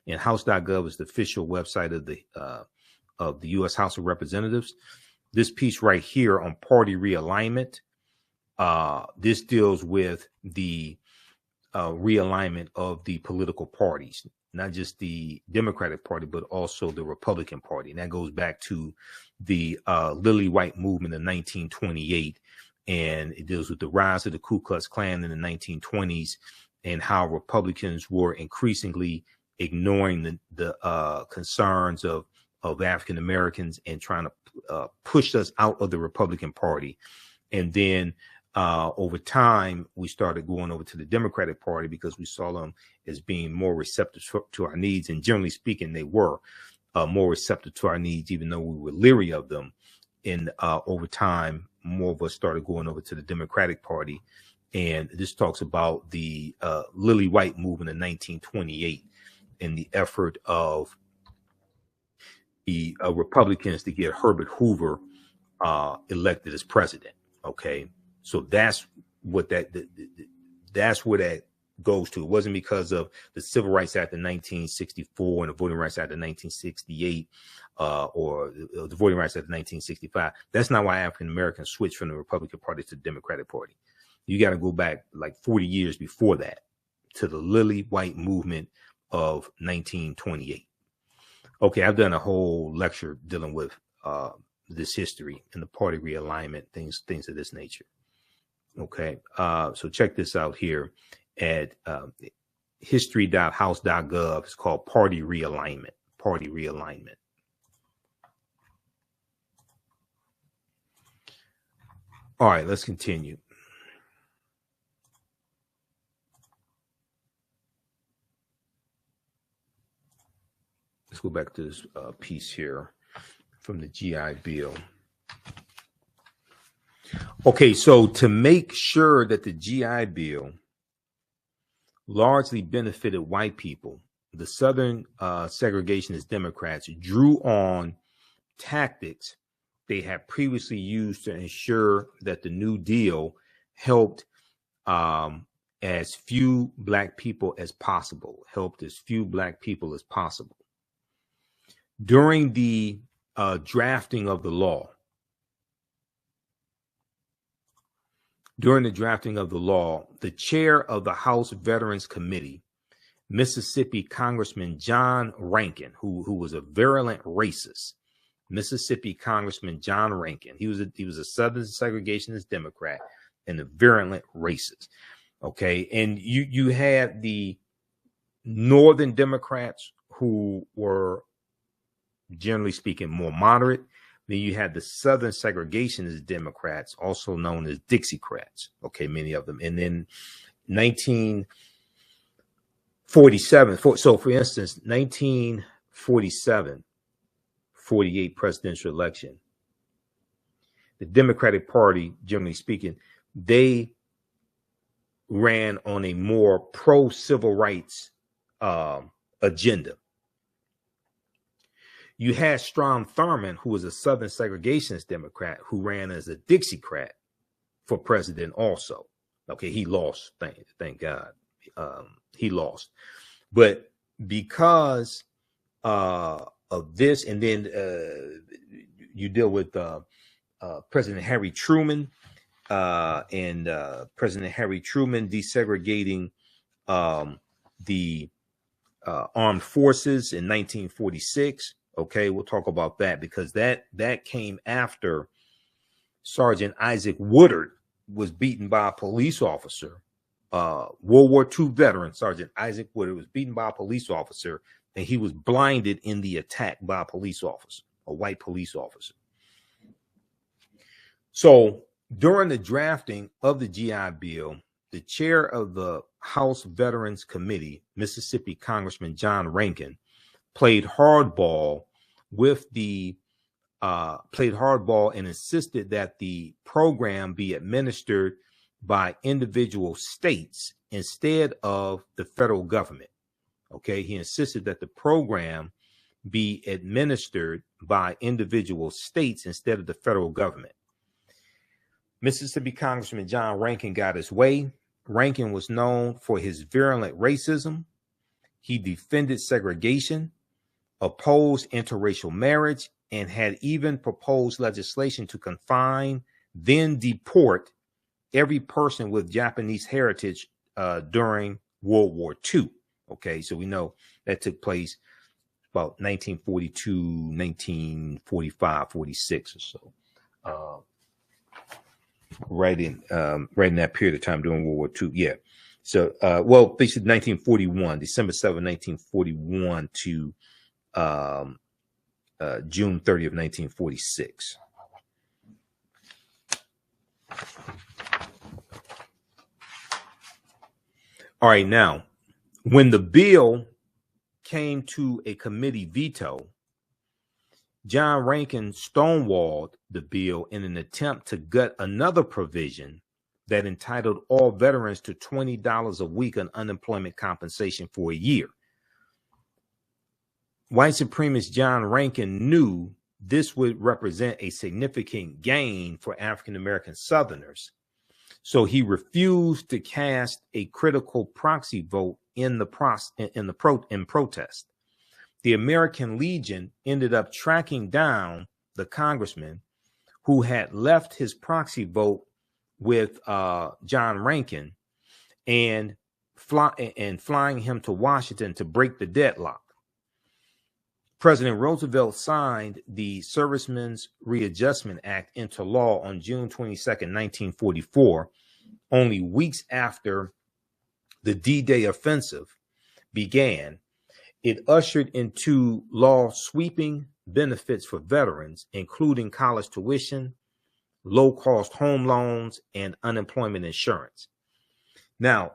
and house.gov is the official website of the U.S. House of Representatives. This piece right here on party realignment, this deals with the realignment of the political parties, not just the Democratic Party, but also the Republican Party. And that goes back to the Lily White movement in 1928. And it deals with the rise of the Ku Klux Klan in the 1920s and how Republicans were increasingly ignoring the concerns of African Americans and trying to push us out of the Republican Party. And then over time, we started going over to the Democratic Party because we saw them as being more receptive to our needs. And generally speaking, they were more receptive to our needs, even though we were leery of them. And over time, more of us started going over to the Democratic Party. And this talks about the Lily White movement in 1928 and the effort of the Republicans to get Herbert Hoover elected as president. Okay, so that's what that's where that goes to. It wasn't because of the Civil Rights Act of 1964 and the Voting Rights Act of 1968 or the Voting Rights Act of 1965. That's not why African Americans switched from the Republican Party to the Democratic Party. You got to go back like 40 years before that to the Lily White movement of 1928. Okay, I've done a whole lecture dealing with this history and the party realignment, things of this nature. Okay, so check this out here at history.house.gov. It's called Party Realignment. Party Realignment. All right, let's continue. Let's go back to this piece here from the GI Bill. Okay, so to make sure that the GI Bill largely benefited white people, the Southern segregationist Democrats drew on tactics they had previously used to ensure that the New Deal helped as few black people as possible, During the drafting of the law, the chair of the House Veterans Committee, Mississippi Congressman John Rankin, who was a virulent racist, Mississippi Congressman John Rankin, he was a Southern segregationist Democrat and a virulent racist. Okay, and you had the Northern Democrats who were, generally speaking, more moderate. Then you had the Southern segregationist Democrats, also known as Dixiecrats. Okay, many of them. And then 1947. So, for instance, 1947, 48 presidential election. the Democratic Party, generally speaking, they ran on a more pro-civil rights agenda. You had Strom Thurmond, who was a Southern segregationist Democrat, who ran as a Dixiecrat for president also. Okay, he lost, thank God. He lost. But because of this, and then you deal with President Harry Truman, and President Harry Truman desegregating the armed forces in 1946. Okay, we'll talk about that because that came after Sergeant Isaac Woodard was beaten by a police officer. World War II veteran Sergeant Isaac Woodard was beaten by a police officer, and he was blinded in the attack by a police officer, a white police officer. So during the drafting of the GI Bill, the chair of the House Veterans Committee, Mississippi Congressman John Rankin, played hardball and insisted that the program be administered by individual states instead of the federal government. Okay, he insisted that the program be administered by individual states instead of the federal government. Mississippi Congressman John Rankin got his way. Rankin was known for his virulent racism. He defended segregation, opposed interracial marriage, and had even proposed legislation to confine, then deport every person with Japanese heritage during World War II. Okay, so we know that took place about 1942, 1945, 46 or so. Right in that period of time during World War II. Yeah. So, well, basically 1941, December 7, 1941 to June 30 of 1946. All right. Now, when the bill came to a committee veto, John Rankin stonewalled the bill in an attempt to gut another provision that entitled all veterans to $20 a week on unemployment compensation for a year. White supremacist John Rankin knew this would represent a significant gain for African-American Southerners, so he refused to cast a critical proxy vote in protest. The American Legion ended up tracking down the congressman who had left his proxy vote with John Rankin and flying him to Washington to break the deadlock. President Roosevelt signed the Servicemen's Readjustment Act into law on June 22nd, 1944, only weeks after the D-Day offensive began. It ushered into law sweeping benefits for veterans, including college tuition, low-cost home loans, and unemployment insurance. Now,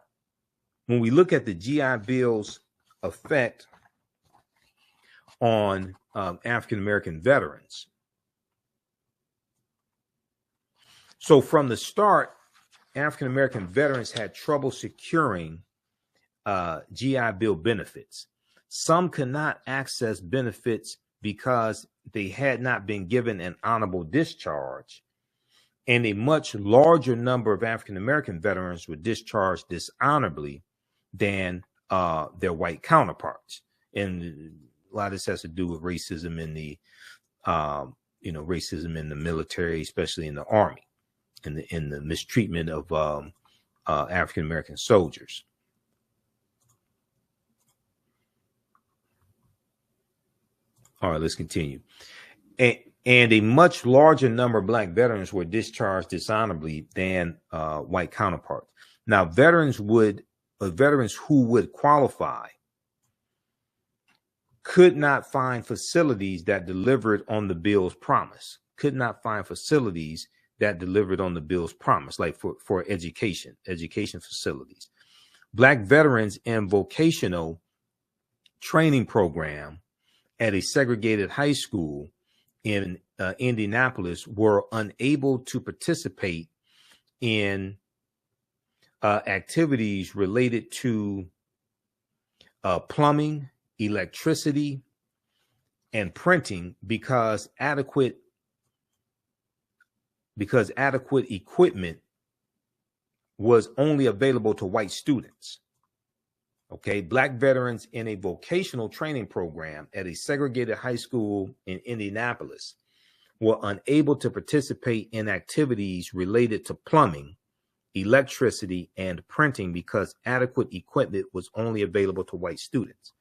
when we look at the GI Bill's effect on African-American veterans, so from the start, African-American veterans had trouble securing GI Bill benefits. Some could not access benefits because they had not been given an honorable discharge, and a much larger number of African-American veterans were discharged dishonorably than their white counterparts. And a lot of this has to do with racism in the, racism in the military, especially in the Army, in the mistreatment of African-American soldiers. All right, let's continue. And a much larger number of Black veterans were discharged dishonorably than white counterparts. Now, veterans who would qualify could not find facilities that delivered on the bill's promise. Like for education facilities. Black veterans in vocational training program at a segregated high school in Indianapolis were unable to participate in activities related to plumbing, electricity, and printing because adequate equipment was only available to white students. Okay, Black veterans in a vocational training program at a segregated high school in Indianapolis were unable to participate in activities related to plumbing, electricity, and printing because adequate equipment was only available to white students.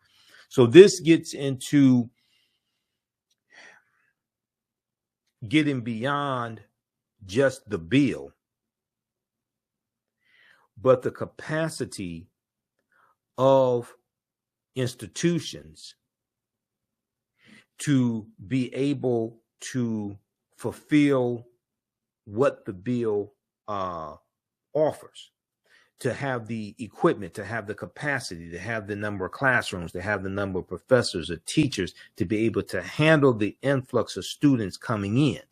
So this gets into getting beyond just the bill, but the capacity of institutions to be able to fulfill what the bill offers, to have the equipment, to have the capacity, to have the number of classrooms, to have the number of professors or teachers, to be able to handle the influx of students coming in.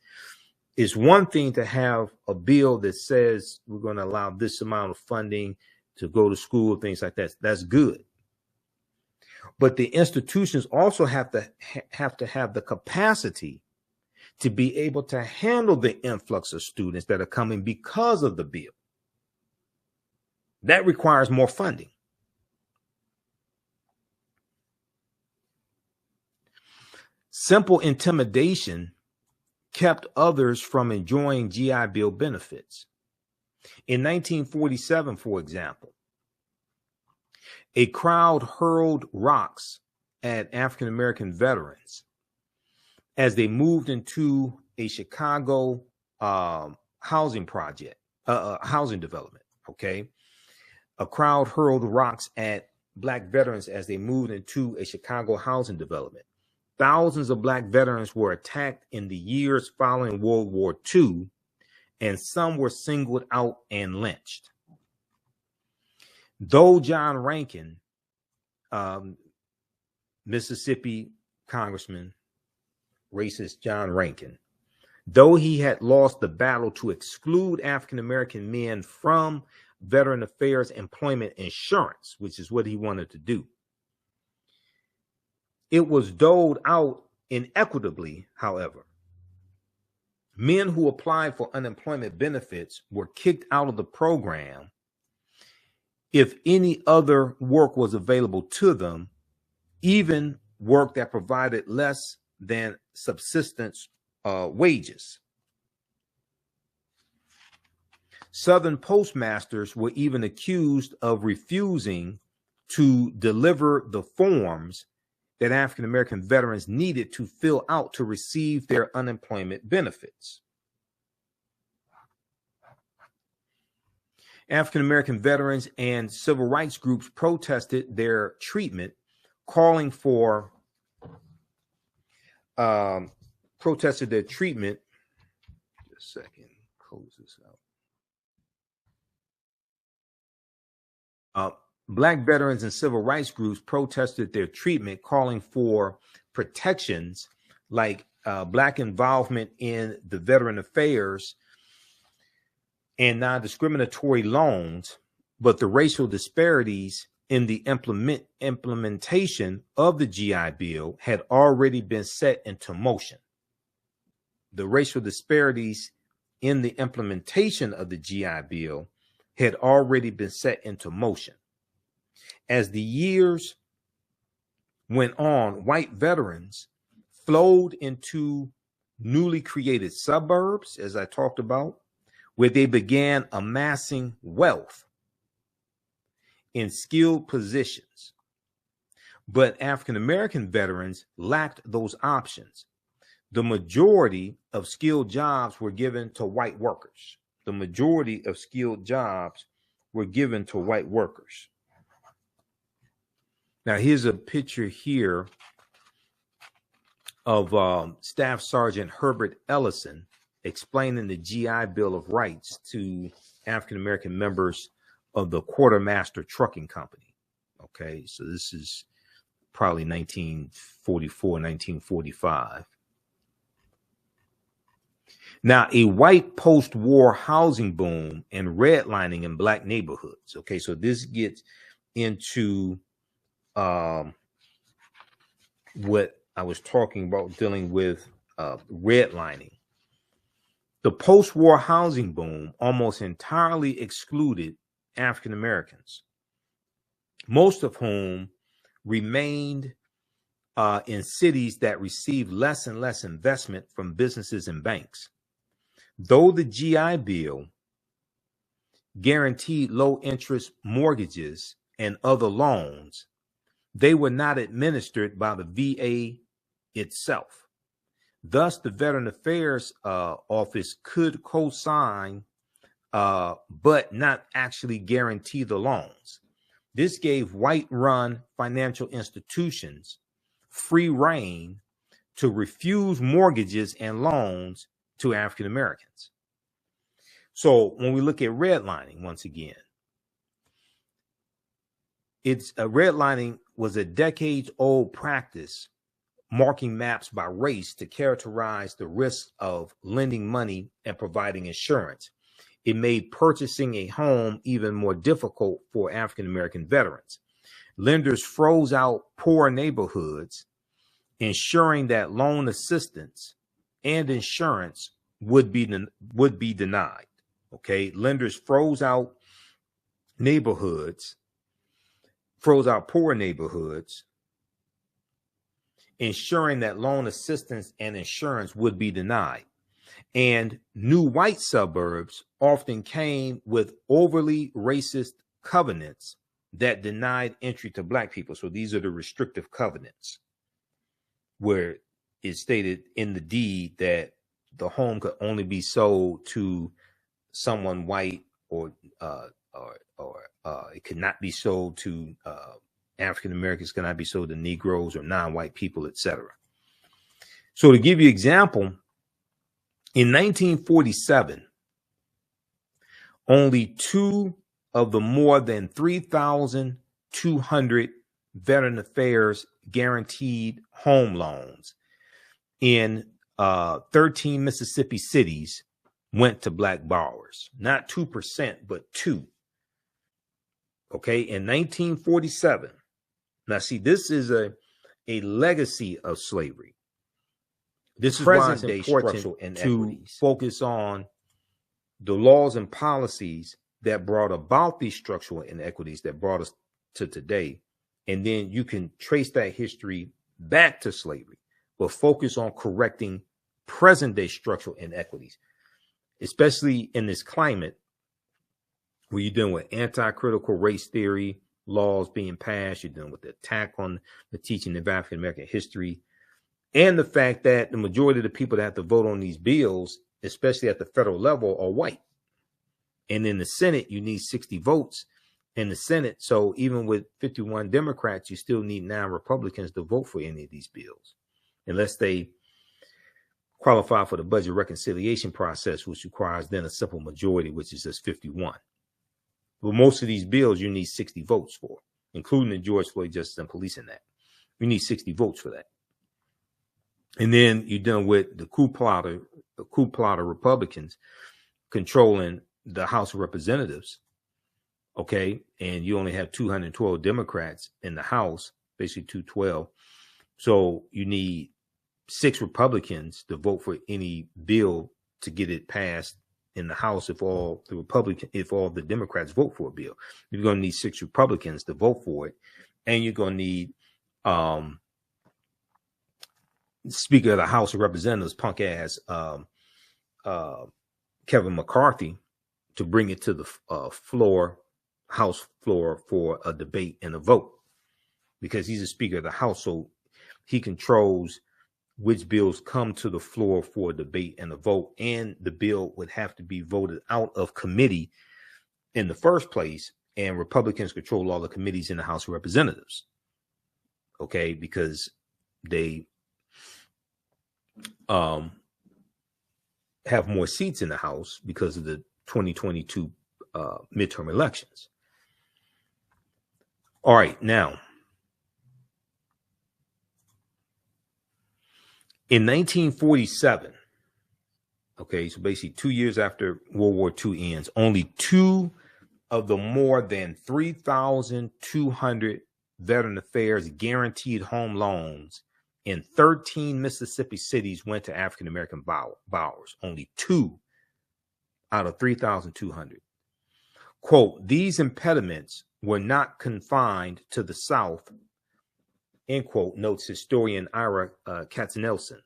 It's one thing to have a bill that says we're going to allow this amount of funding to go to school, things like that. That's good. But the institutions also have to have the capacity to be able to handle the influx of students that are coming because of the bill. That requires more funding. Simple intimidation kept others from enjoying GI Bill benefits. In 1947, for example, a crowd hurled rocks at African-American veterans as they moved into a Chicago housing development, okay? A crowd hurled rocks at Black veterans as they moved into a Chicago housing development. Thousands of Black veterans were attacked in the years following World War II, and some were singled out and lynched. Though John Rankin, Mississippi Congressman, racist John Rankin, though he had lost the battle to exclude African-American men from Veteran Affairs Employment Insurance, which is what he wanted to do, it was doled out inequitably, however. Men who applied for unemployment benefits were kicked out of the program if any other work was available to them, even work that provided less than subsistence wages. Southern postmasters were even accused of refusing to deliver the forms that African-American veterans needed to fill out to receive their unemployment benefits. African-American veterans and civil rights groups protested their treatment, calling for Just a second, close this out. Black veterans and civil rights groups protested their treatment, calling for protections like Black involvement in the veteran affairs and non-discriminatory loans, but the racial disparities in the implementation of the GI Bill had already been set into motion. The racial disparities in the implementation of the GI Bill had already been set into motion. As the years went on, white veterans flowed into newly created suburbs, as I talked about, where they began amassing wealth in skilled positions. But African-American veterans lacked those options. The majority of skilled jobs were given to white workers. The majority of skilled jobs were given to white workers. Now, here's a picture here of Staff Sergeant Herbert Ellison explaining the GI Bill of Rights to African-American members of the Quartermaster Trucking Company. Okay, so this is probably 1944, 1945. Now, a white post-war housing boom and redlining in black neighborhoods. Okay, so this gets into what I was talking about dealing with redlining. The post-war housing boom almost entirely excluded African Americans, most of whom remained in cities that received less and less investment from businesses and banks. Though the GI Bill guaranteed low-interest mortgages and other loans, they were not administered by the VA itself. Thus, the Veteran Affairs Office could co-sign, but not actually guarantee the loans. This gave white-run financial institutions free rein to refuse mortgages and loans to African Americans. So when we look at redlining, once again, redlining was a decades-old practice marking maps by race to characterize the risk of lending money and providing insurance. It made purchasing a home even more difficult for African American veterans. Lenders froze out poor neighborhoods, ensuring that loan assistance and insurance would be denied. Okay, lenders froze out poor neighborhoods, ensuring that loan assistance and insurance would be denied. And new white suburbs often came with overly racist covenants that denied entry to black people. So these are the restrictive covenants, where it's stated in the deed that the home could only be sold to someone white, or it could not be sold to African Americans, cannot be sold to Negroes or non-white people, etc. So to give you an example, in 1947, only 2 of the more than 3,200 Veteran Affairs guaranteed home loans in 13 Mississippi cities went to black borrowers. Not 2%, but 2. Okay, in 1947. Now, see, this is a legacy of slavery. This is why it's important to focus on the laws and policies that brought about these structural inequities that brought us to today. And then you can trace that history back to slavery, but focus on correcting present day structural inequities, especially in this climate where you're dealing with anti-critical race theory laws being passed, you're dealing with the attack on the teaching of African American history, and the fact that the majority of the people that have to vote on these bills, especially at the federal level, are white. And in the Senate, you need 60 votes in the Senate. So even with 51 Democrats, you still need 9 Republicans to vote for any of these bills, unless they qualify for the budget reconciliation process, which requires then a simple majority, which is just 51. But most of these bills, you need 60 votes for, including the George Floyd Justice and Policing Act. You need 60 votes for that. And then you're dealing with the coup plotter Republicans controlling the House of Representatives. Okay. And you only have 212 Democrats in the House, basically 212. So you need 6 Republicans to vote for any bill to get it passed in the House. If all the Democrats vote for a bill, you're going to need 6 Republicans to vote for it. And you're going to need, Speaker of the House of Representatives, punk ass Kevin McCarthy, to bring it to the House floor for a debate and a vote, because he's a Speaker of the House, so he controls which bills come to the floor for a debate and a vote, and the bill would have to be voted out of committee in the first place, and Republicans control all the committees in the House of Representatives. Okay, because they have more seats in the House because of the 2022 midterm elections. All right, now, in 1947, Okay, so basically 2 years after World War II ends, only 2 of the more than 3,200 Veteran Affairs guaranteed home loans in 13 Mississippi cities went to African American borrowers. Only 2 out of 3,200. Quote, these impediments were not confined to the South, end quote, notes historian Ira Katznelson.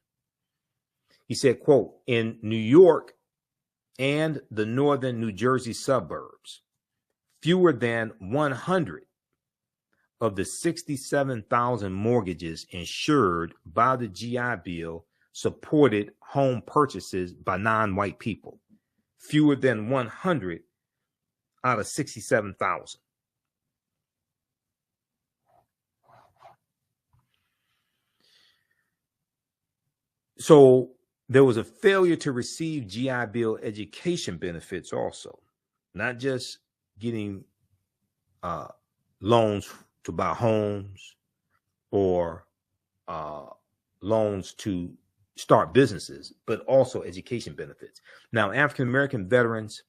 He said, quote, in New York and the northern New Jersey suburbs, fewer than 100 of the 67,000 mortgages insured by the GI Bill supported home purchases by non-white people. Fewer than 100 out of 67,000. So there was a failure to receive GI Bill education benefits also, not just getting loans to buy homes or loans to start businesses, but also education benefits. Now, African American veterans,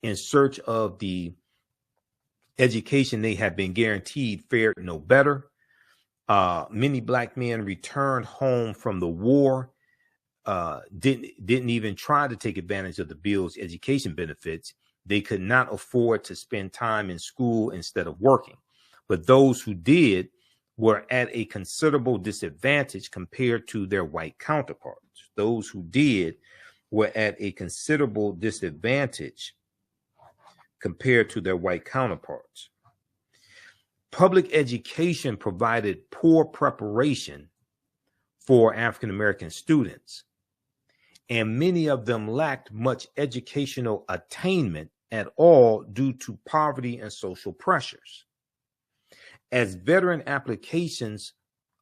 in search of the education they had been guaranteed, fared no better. Many Black men returned home from the war, didn't even try to take advantage of the bill's education benefits. They could not afford to spend time in school instead of working. But those who did were at a considerable disadvantage compared to their white counterparts. Those who did were at a considerable disadvantage compared to their white counterparts. Public education provided poor preparation for African American students, and many of them lacked much educational attainment at all due to poverty and social pressures. As veteran applications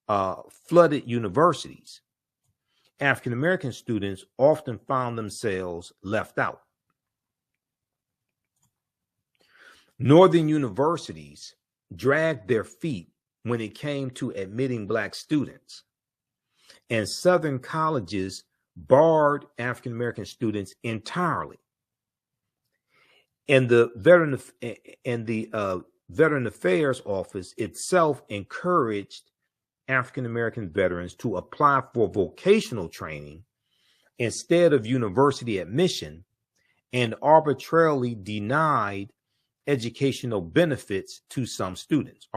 flooded universities, African American students often found themselves left out. Northern universities dragged their feet when it came to admitting Black students, and Southern colleges barred African American students entirely. And the Veteran Affairs Office itself encouraged African American veterans to apply for vocational training instead of university admission, and arbitrarily denied educational benefits to some students.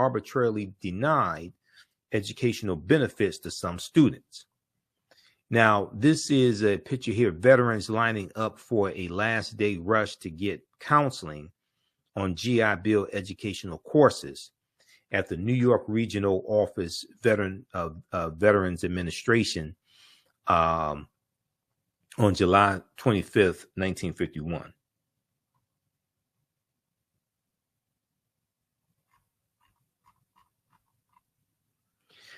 Now, this is a picture here, veterans lining up for a last day rush to get counseling on GI Bill educational courses at the New York Regional Office Veterans Administration on July 25th, 1951.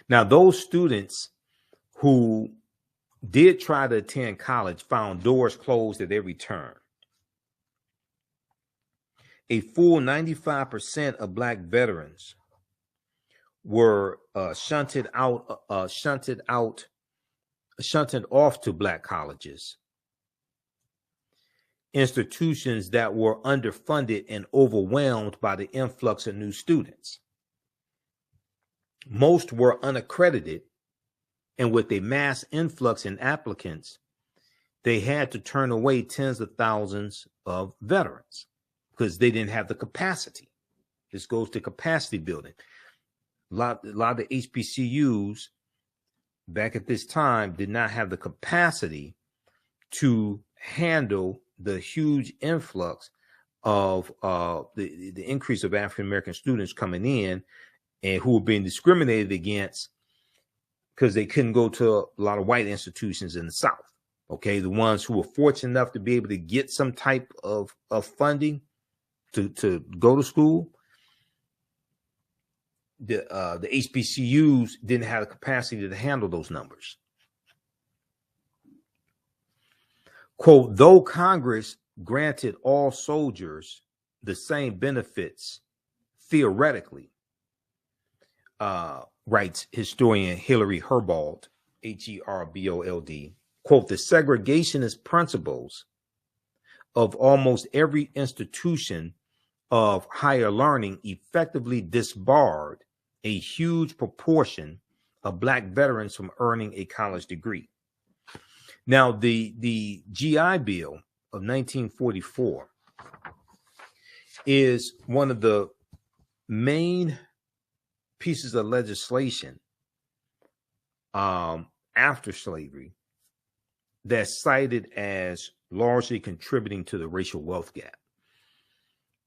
Now, those students who did try to attend college found doors closed at every turn. A full 95% of Black veterans were shunted off to Black colleges, institutions that were underfunded and overwhelmed by the influx of new students. Most were unaccredited, and with a mass influx in applicants, they had to turn away tens of thousands of veterans because they didn't have the capacity. This goes to capacity building. A lot of the HBCUs back at this time did not have the capacity to handle the huge influx of the increase of African American students coming in, and who were being discriminated against because they couldn't go to a lot of white institutions in the South. Okay, the ones who were fortunate enough to be able to get some type of funding to go to school, the HBCUs didn't have the capacity to handle those numbers. Quote, though Congress granted all soldiers the same benefits theoretically, writes historian Hillary Herbold, Herbold, quote, the segregationist principles of almost every institution of higher learning effectively disbarred a huge proportion of Black veterans from earning a college degree. Now, the GI Bill of 1944 is one of the main pieces of legislation after slavery that's cited as largely contributing to the racial wealth gap.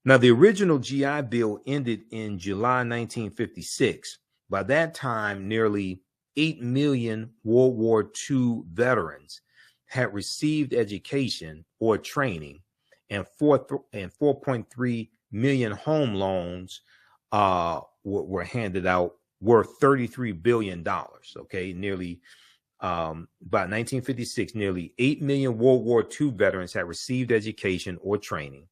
Now, the original GI Bill ended in July 1956. By that time, nearly 8 million World War II veterans had received education or training, and 4.3 million home loans were handed out worth $33 billion. Okay, nearly by 1956, nearly 8 million World War II veterans had received education or training,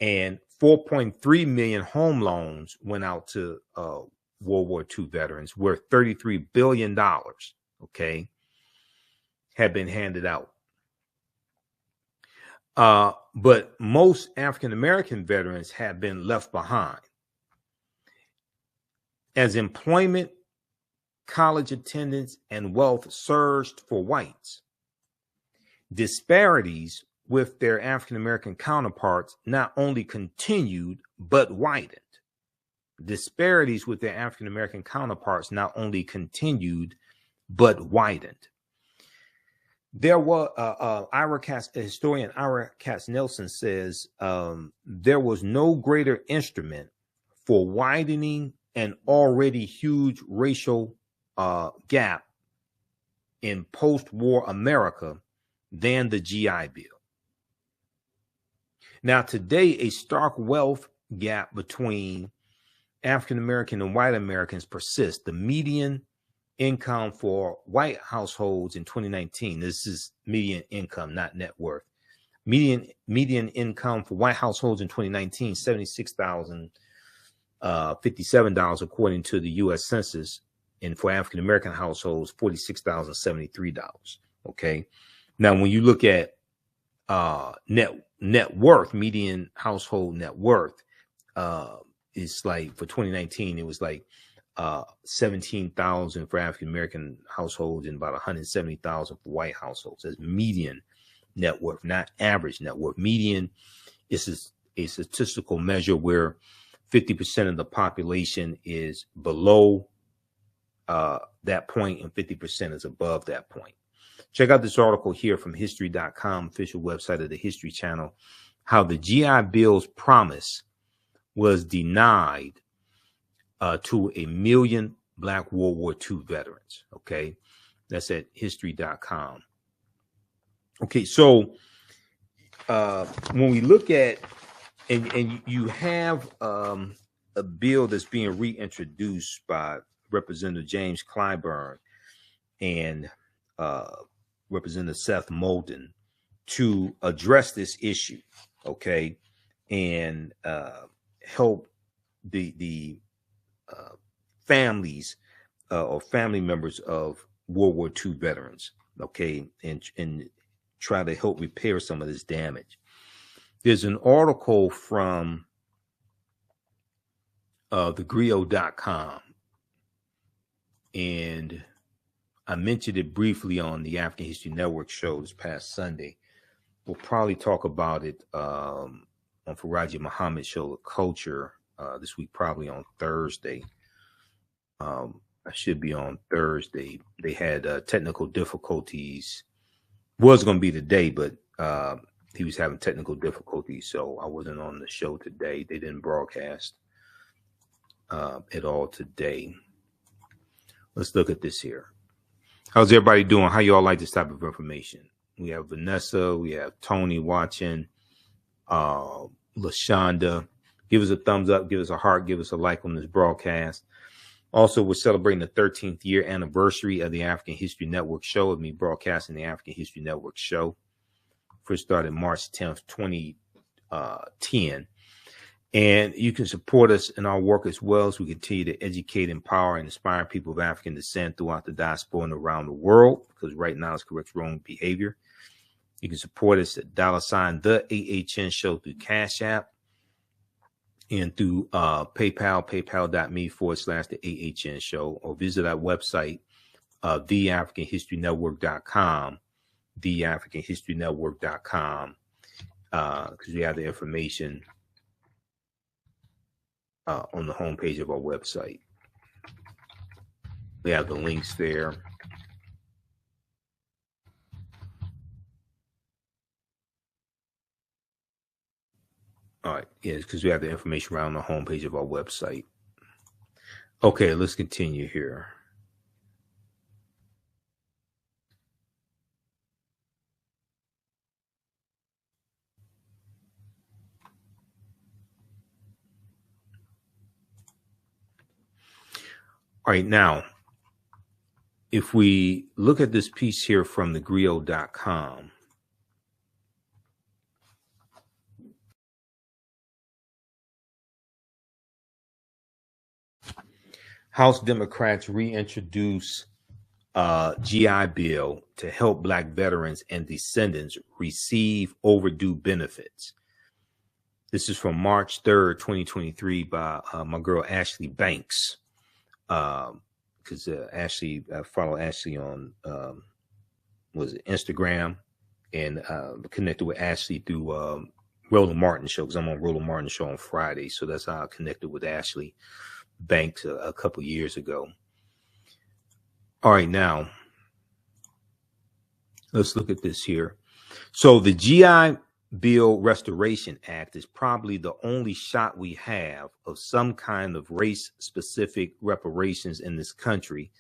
and 4.3 million home loans went out to World War II veterans worth $33 billion, okay, had been handed out. But most African-American veterans have been left behind. As employment, college attendance, and wealth surged for whites, disparities with their African-American counterparts not only continued, but widened. Disparities with their African-American counterparts not only continued, but widened. There was historian Ira Katz-Nelson says there was no greater instrument for widening an already huge racial gap in post-war America than the GI Bill. Now, today, a stark wealth gap between African-American and white Americans persists. The median income for white households in 2019, this is median income, not net worth. Median income for white households in 2019, $76,057, according to the U.S. Census, and for African-American households, $46,073. Okay. Now, when you look at net worth, median household net worth, is like for 2019, it was like 17,000 for African-American households and about 170,000 for white households. That's median net worth, not average net worth. Median is a statistical measure where 50% of the population is below that point and 50% is above that point. Check out this article here from history.com, official website of the History Channel, how the GI Bill's promise was denied to 1 million Black World War II veterans. Okay, that's at history.com. Okay, so when we look at, and you have a bill that's being reintroduced by Representative James Clyburn and Representative Seth Moulton to address this issue, okay, and help the families or family members of World War II veterans, okay, and try to help repair some of this damage. There's an article from thegrio.com, and I mentioned it briefly on the African History Network show this past Sunday. We'll probably talk about it on Faraji Muhammad's show, The Culture, this week, probably on Thursday. I should be on Thursday. They had technical difficulties. Was going to be today, but he was having technical difficulties, so I wasn't on the show today. They didn't broadcast at all today. Let's look at this here. How's everybody doing? How you all like this type of information? We have Vanessa, we have Tony watching, LaShonda. Give us a thumbs up, give us a heart, give us a like on this broadcast. Also, we're celebrating the 13th year anniversary of the African History Network show, of me broadcasting the African History Network show. First started March 10th, 2010. And you can support us in our work as well as we continue to educate, empower, and inspire people of African descent throughout the diaspora and around the world, because right now it's correct wrong behavior. You can support us at $ TheAHNShow through Cash App and through PayPal, paypal.me/TheAHNShow, or visit our website, TheAfricanHistoryNetwork.com, TheAfricanHistoryNetwork.com, because we have the information on the homepage of our website. We have the links there. All right, yes, because we have the information around the homepage of our website. Okay, let's continue here. All right, now, if we look at this piece here from thegrio.com, House Democrats reintroduce GI Bill to help Black veterans and descendants receive overdue benefits. This is from March 3rd, 2023 by my girl Ashley Banks. Because Ashley, I follow Ashley on was it Instagram, and connected with Ashley through Roland Martin show, because I'm on Roland Martin show on Friday, so that's how I connected with Ashley Banks a couple years ago. All right, now let's look at this here. So the GI Bill Restoration Act is probably the only shot we have of some kind of race-specific reparations in this country,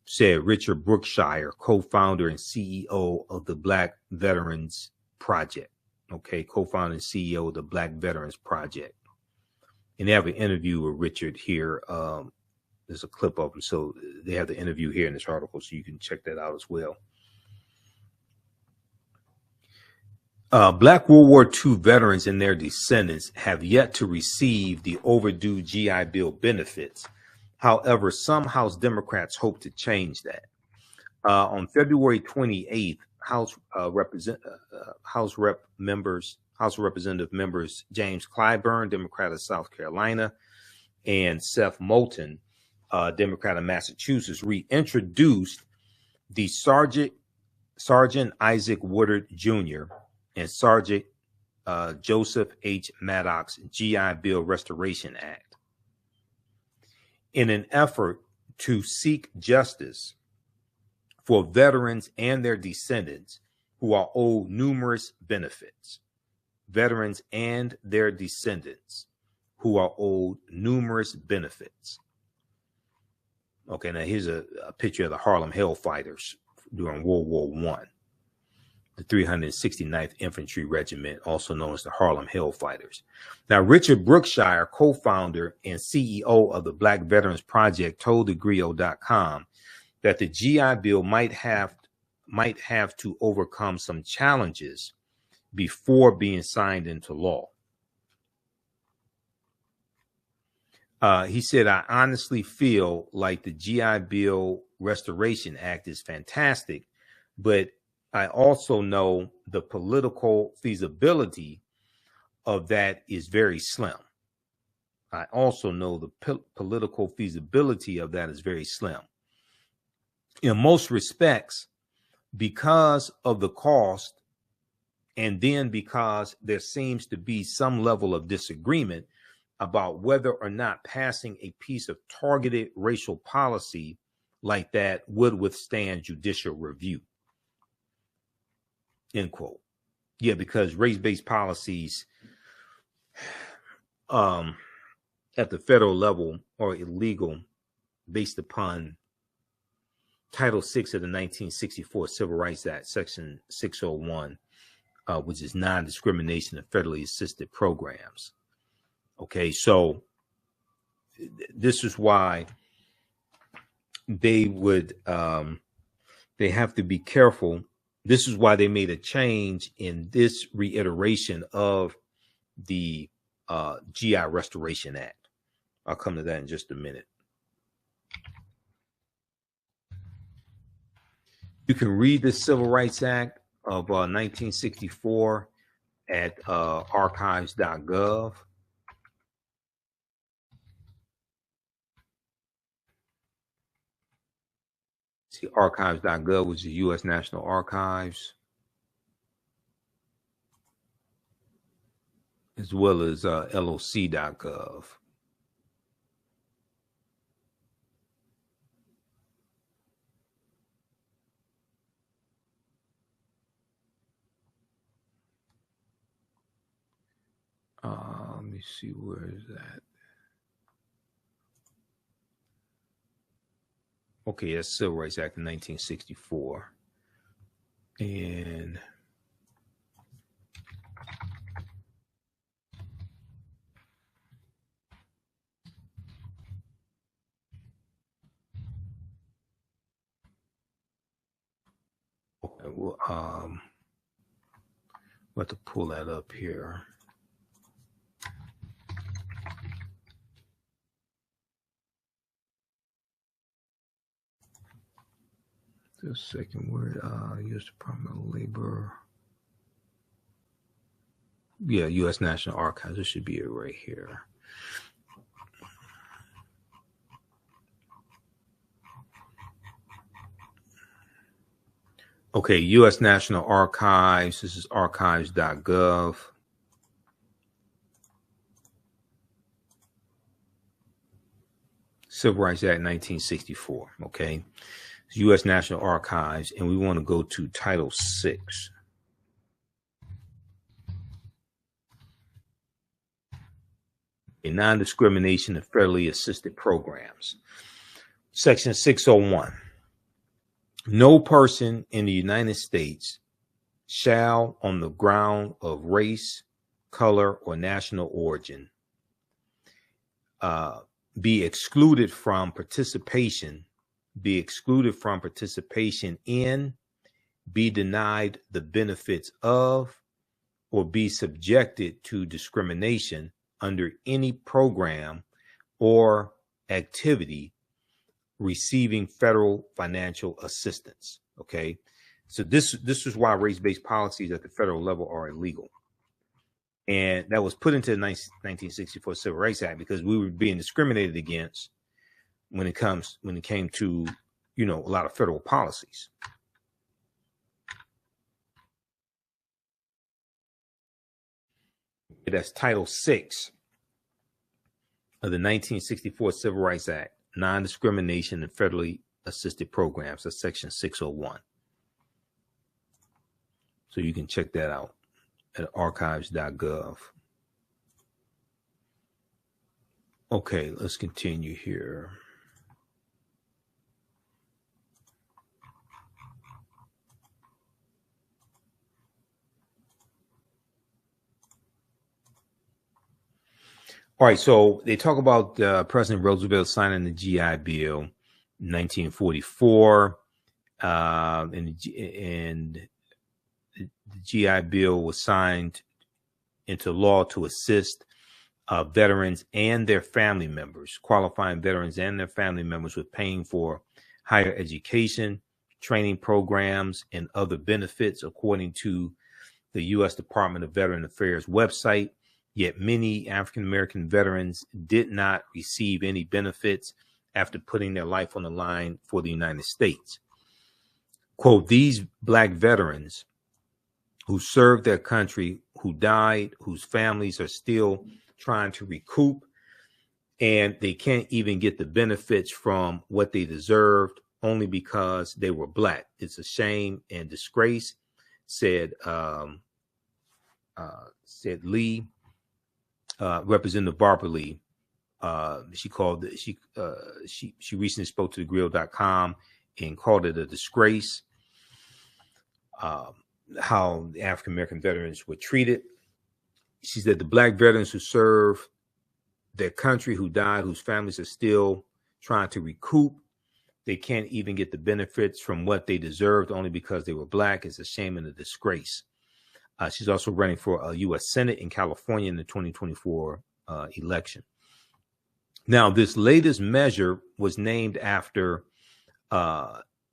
said Richard Brookshire, co-founder and CEO of the Black Veterans Project. Okay, co-founder and CEO of the Black Veterans Project. And they have an interview with Richard here. There's a clip of him. So they have the interview here in this article, so you can check that out as well. Black World War II veterans and their descendants have yet to receive the overdue GI Bill benefits. However, some House Democrats hope to change that. On February 28th, House Representative members James Clyburn, Democrat of South Carolina, and Seth Moulton, Democrat of Massachusetts, reintroduced the Sergeant Isaac Woodard Jr. and Sergeant Joseph H. Maddox's GI Bill Restoration Act in an effort to seek justice for veterans and their descendants who are owed numerous benefits. Veterans and their descendants who are owed numerous benefits. Okay, now here's a picture of the Harlem Hellfighters during World War I. The 369th Infantry Regiment, also known as the Harlem Hellfighters. Now, Richard Brookshire, co-founder and CEO of the Black Veterans Project, told thegrio.com that the GI Bill might have to overcome some challenges before being signed into law. He said, I honestly feel like the GI Bill Restoration Act is fantastic, but I also know the political feasibility of that is very slim. I also know the political feasibility of that is very slim. In most respects, because of the cost, and then because there seems to be some level of disagreement about whether or not passing a piece of targeted racial policy like that would withstand judicial review. End quote. Yeah, because race-based policies at the federal level are illegal based upon Title VI of the 1964 Civil Rights Act, Section 601, which is non-discrimination of federally assisted programs. Okay, so this is why they would they have to be careful. This is why they made a change in this reiteration of the GI Restoration Act. I'll come to that in just a minute. You can read the Civil Rights Act of 1964 at archives.gov. See, archives.gov, which is the U.S. National Archives, as well as loc.gov. Let me see, where is that? Okay, that's Civil Rights Act of 1964. And okay, well, we'll have to pull that up here. The second word, U.S. Department of Labor. Yeah, U.S. National Archives. This should be it right here. Okay, U.S. National Archives. This is archives.gov. Civil Rights Act 1964. Okay. U.S. National Archives, and we want to go to Title VI. Non-discrimination of federally assisted programs. Section 601. No person in the United States shall, on the ground of race, color, or national origin, be excluded from participation in, be denied the benefits of, or be subjected to discrimination under any program or activity receiving federal financial assistance. Okay, so this is why race-based policies at the federal level are illegal. And that was put into the 1964 Civil Rights Act because we were being discriminated against when it came to, a lot of federal policies. That's Title VI of the 1964 Civil Rights Act, non-discrimination in federally assisted programs. That's Section 601. So you can check that out at archives.gov. Okay, let's continue here. All right, so they talk about President Roosevelt signing the GI Bill in 1944, and the GI Bill was signed into law to assist veterans and their family members, qualifying veterans and their family members with paying for higher education, training programs, and other benefits, according to the U.S. Department of Veteran Affairs website. Yet many African-American veterans did not receive any benefits after putting their life on the line for the United States. Quote, these Black veterans who served their country, who died, whose families are still trying to recoup, and they can't even get the benefits from what they deserved only because they were Black. It's a shame and disgrace, said Lee. Representative Barbara Lee. She recently spoke to thegrill.com and called it a disgrace, how the African American veterans were treated. She said the Black veterans who serve their country, who died, whose families are still trying to recoup, they can't even get the benefits from what they deserved only because they were Black. It's a shame and a disgrace. She's also running for a U.S. Senate in California in the 2024 election. Now, this latest measure was named after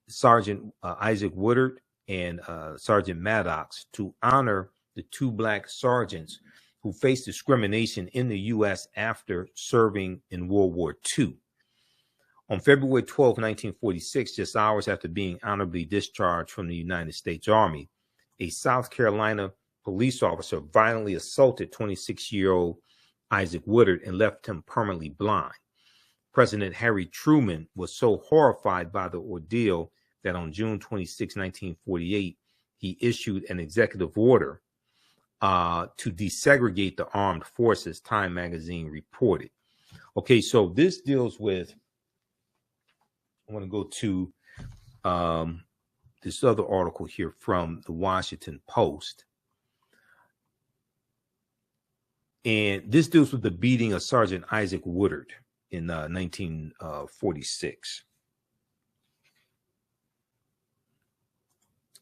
Sergeant Isaac Woodard and Sergeant Maddox to honor the two black sergeants who faced discrimination in the U.S. after serving in World War II. On February 12, 1946, just hours after being honorably discharged from the United States Army, a South Carolina police officer violently assaulted 26-year-old Isaac Woodard and left him permanently blind. President Harry Truman was so horrified by the ordeal that on June 26, 1948, he issued an executive order to desegregate the armed forces, Time magazine reported. Okay, so this deals with, I want to go to this other article here from the Washington Post. And this deals with the beating of Sergeant Isaac Woodard in 1946.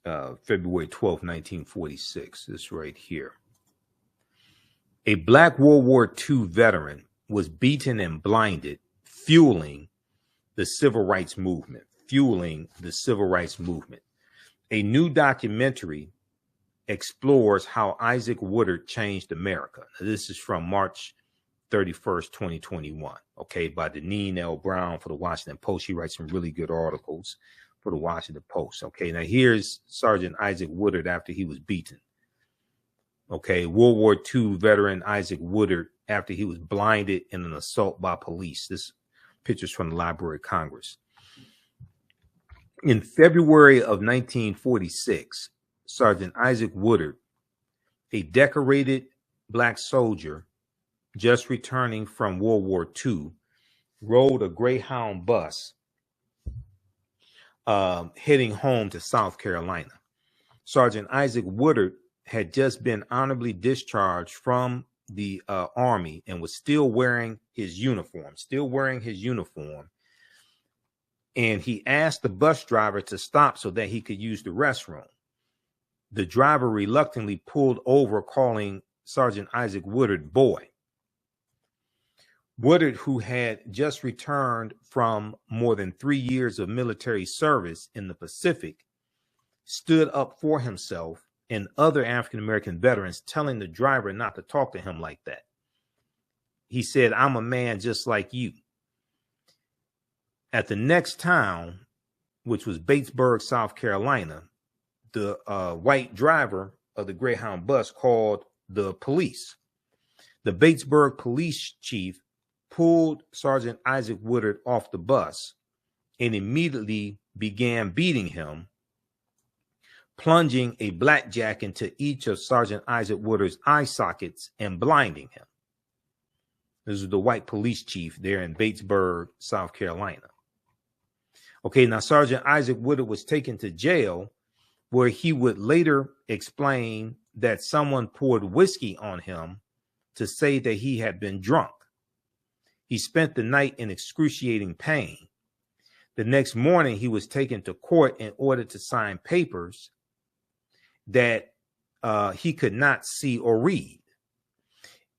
February 12, 1946, this right here. A black World War II veteran was beaten and blinded, fueling the civil rights movement, A new documentary explores how Isaac Woodard changed America. Now, this is from March 31st, 2021, okay, by Deneen L. Brown for the Washington Post. She writes some really good articles for the Washington Post. Okay, now here's Sergeant Isaac Woodard after he was beaten. Okay, World War II veteran Isaac Woodard after he was blinded in an assault by police. This picture's from the Library of Congress. In February of 1946, Sergeant Isaac Woodard, a decorated black soldier just returning from World War II, rode a Greyhound bus heading home to South Carolina. Sergeant Isaac Woodard had just been honorably discharged from the Army and was still wearing his uniform, and he asked the bus driver to stop so that he could use the restroom. The driver reluctantly pulled over, calling Sergeant Isaac Woodard boy. Woodard, who had just returned from more than 3 years of military service in the Pacific, stood up for himself and other African-American veterans, telling the driver not to talk to him like that. He said, "I'm a man just like you." At the next town, which was Batesburg, South Carolina, the white driver of the Greyhound bus called the police. The Batesburg police chief pulled Sergeant Isaac Woodard off the bus and immediately began beating him, plunging a blackjack into each of Sergeant Isaac Woodard's eye sockets and blinding him. This is the white police chief there in Batesburg, South Carolina. Okay, now Sergeant Isaac Woodard was taken to jail, where he would later explain that someone poured whiskey on him to say that he had been drunk. He spent the night in excruciating pain. The next morning, he was taken to court and ordered to sign papers that he could not see or read.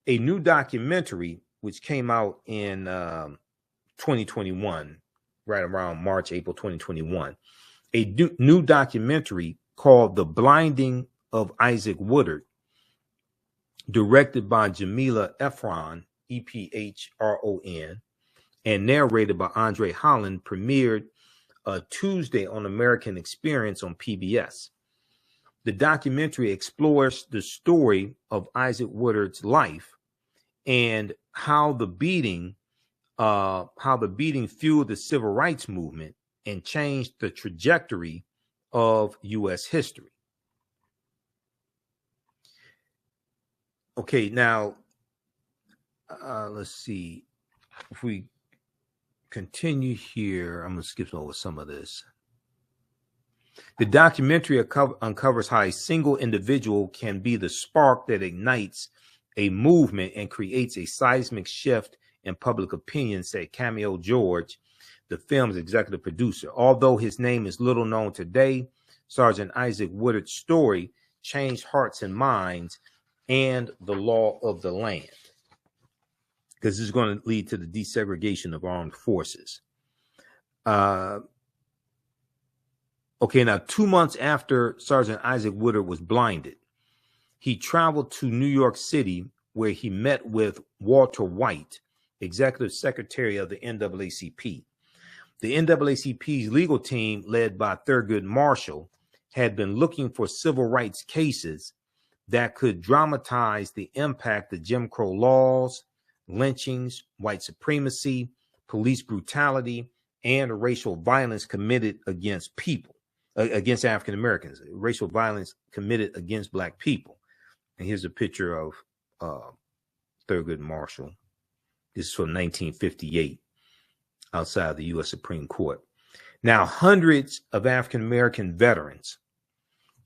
A new documentary, which came out in 2021, right around March, April 2021, a new documentary called The Blinding of Isaac Woodard, directed by Jamila Ephron, E-P-H-R-O-N, and narrated by Andre Holland, premiered Tuesday on American Experience on PBS. The documentary explores the story of Isaac Woodard's life and how the beating fueled the civil rights movement and changed the trajectory of U.S. history. Okay, now let's see. If we continue here, I'm going to skip over some of this. The documentary uncovers how a single individual can be the spark that ignites a movement and creates a seismic shift in public opinion, said Camille George, the film's executive producer. Although his name is little known today, Sergeant Isaac Woodard's story change hearts and minds and the law of the land, because this is going to lead to the desegregation of armed forces. Okay, now 2 months after Sergeant Isaac Woodard was blinded, he traveled to New York City, where he met with Walter White, Executive Secretary of the NAACP. The NAACP's legal team, led by Thurgood Marshall, had been looking for civil rights cases that could dramatize the impact of Jim Crow laws, lynchings, white supremacy, police brutality, and racial violence committed against people, against African Americans, racial violence committed against Black people. And here's a picture of Thurgood Marshall. This is from 1958, outside the U.S. Supreme Court. Now, hundreds of African American veterans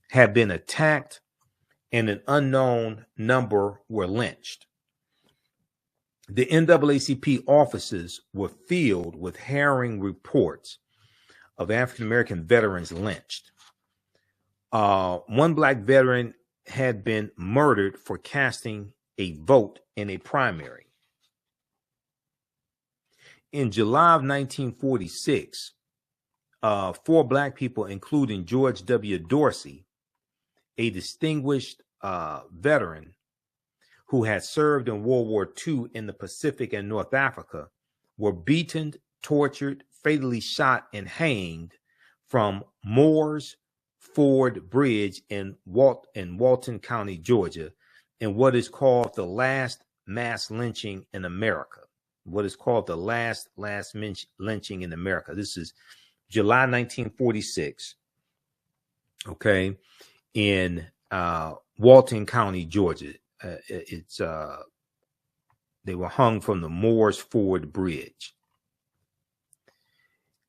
have been attacked, and an unknown number were lynched. The NAACP offices were filled with harrowing reports of African American veterans lynched. One Black veteran had been murdered for casting a vote in a primary. In July of 1946, 4 Black people, including George W. Dorsey, a distinguished veteran who had served in World War II in the Pacific and North Africa, were beaten, tortured, fatally shot, and hanged from Moore's Ford Bridge in Walton County, Georgia, in what is called the last mass lynching in America. What is called the last lynching in America. This is July 1946, okay, in Walton County, Georgia. They were hung from the Moore's Ford Bridge.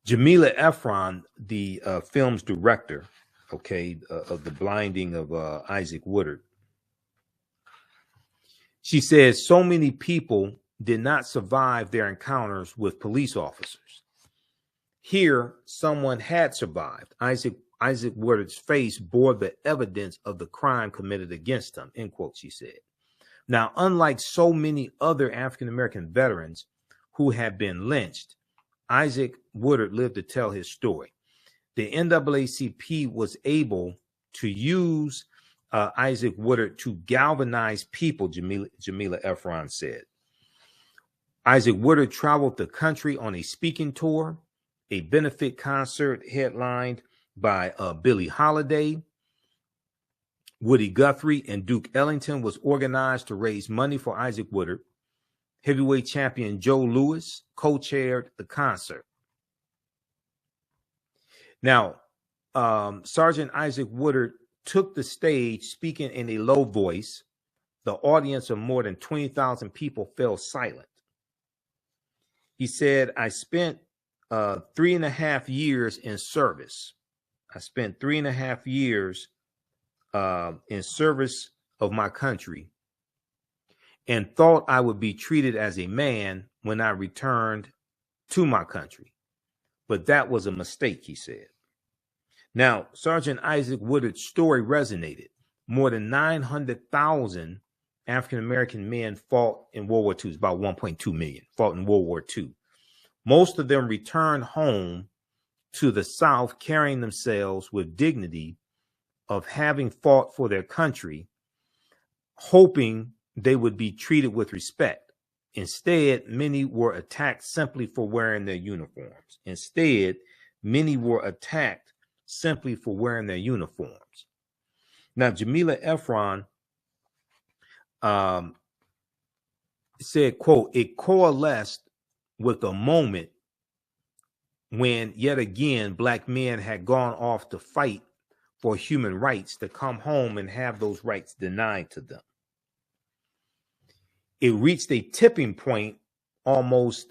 Jamila Efron, the film's director, okay, of the blinding of Isaac Woodard, she says so many people did not survive their encounters with police officers. Here, someone had survived. Isaac Woodard's face bore the evidence of the crime committed against him, end quote, she said. Now, unlike so many other African-American veterans who have been lynched, Isaac Woodard lived to tell his story. The NAACP was able to use Isaac Woodard to galvanize people, Jamila Efron said. Isaac Woodard traveled the country on a speaking tour. A benefit concert headlined by Billie Holiday, Woody Guthrie, and Duke Ellington was organized to raise money for Isaac Woodard. Heavyweight champion Joe Louis co-chaired the concert. Now, Sergeant Isaac Woodard took the stage speaking in a low voice. The audience of more than 20,000 people fell silent. He said, I spent 3.5 years in service. I spent 3.5 years in service of my country and thought I would be treated as a man when I returned to my country. But that was a mistake, he said. Now, Sergeant Isaac Woodard's story resonated. More than 900,000 African-American men fought in World War II. It's about 1.2 million fought in World War II. Most of them returned home to the South carrying themselves with dignity of having fought for their country, hoping they would be treated with respect. Instead, many were attacked simply for wearing their uniforms. Now, Jamila Efron said, quote, it coalesced with a moment when yet again Black men had gone off to fight for human rights to come home and have those rights denied to them. It reached a tipping point amongst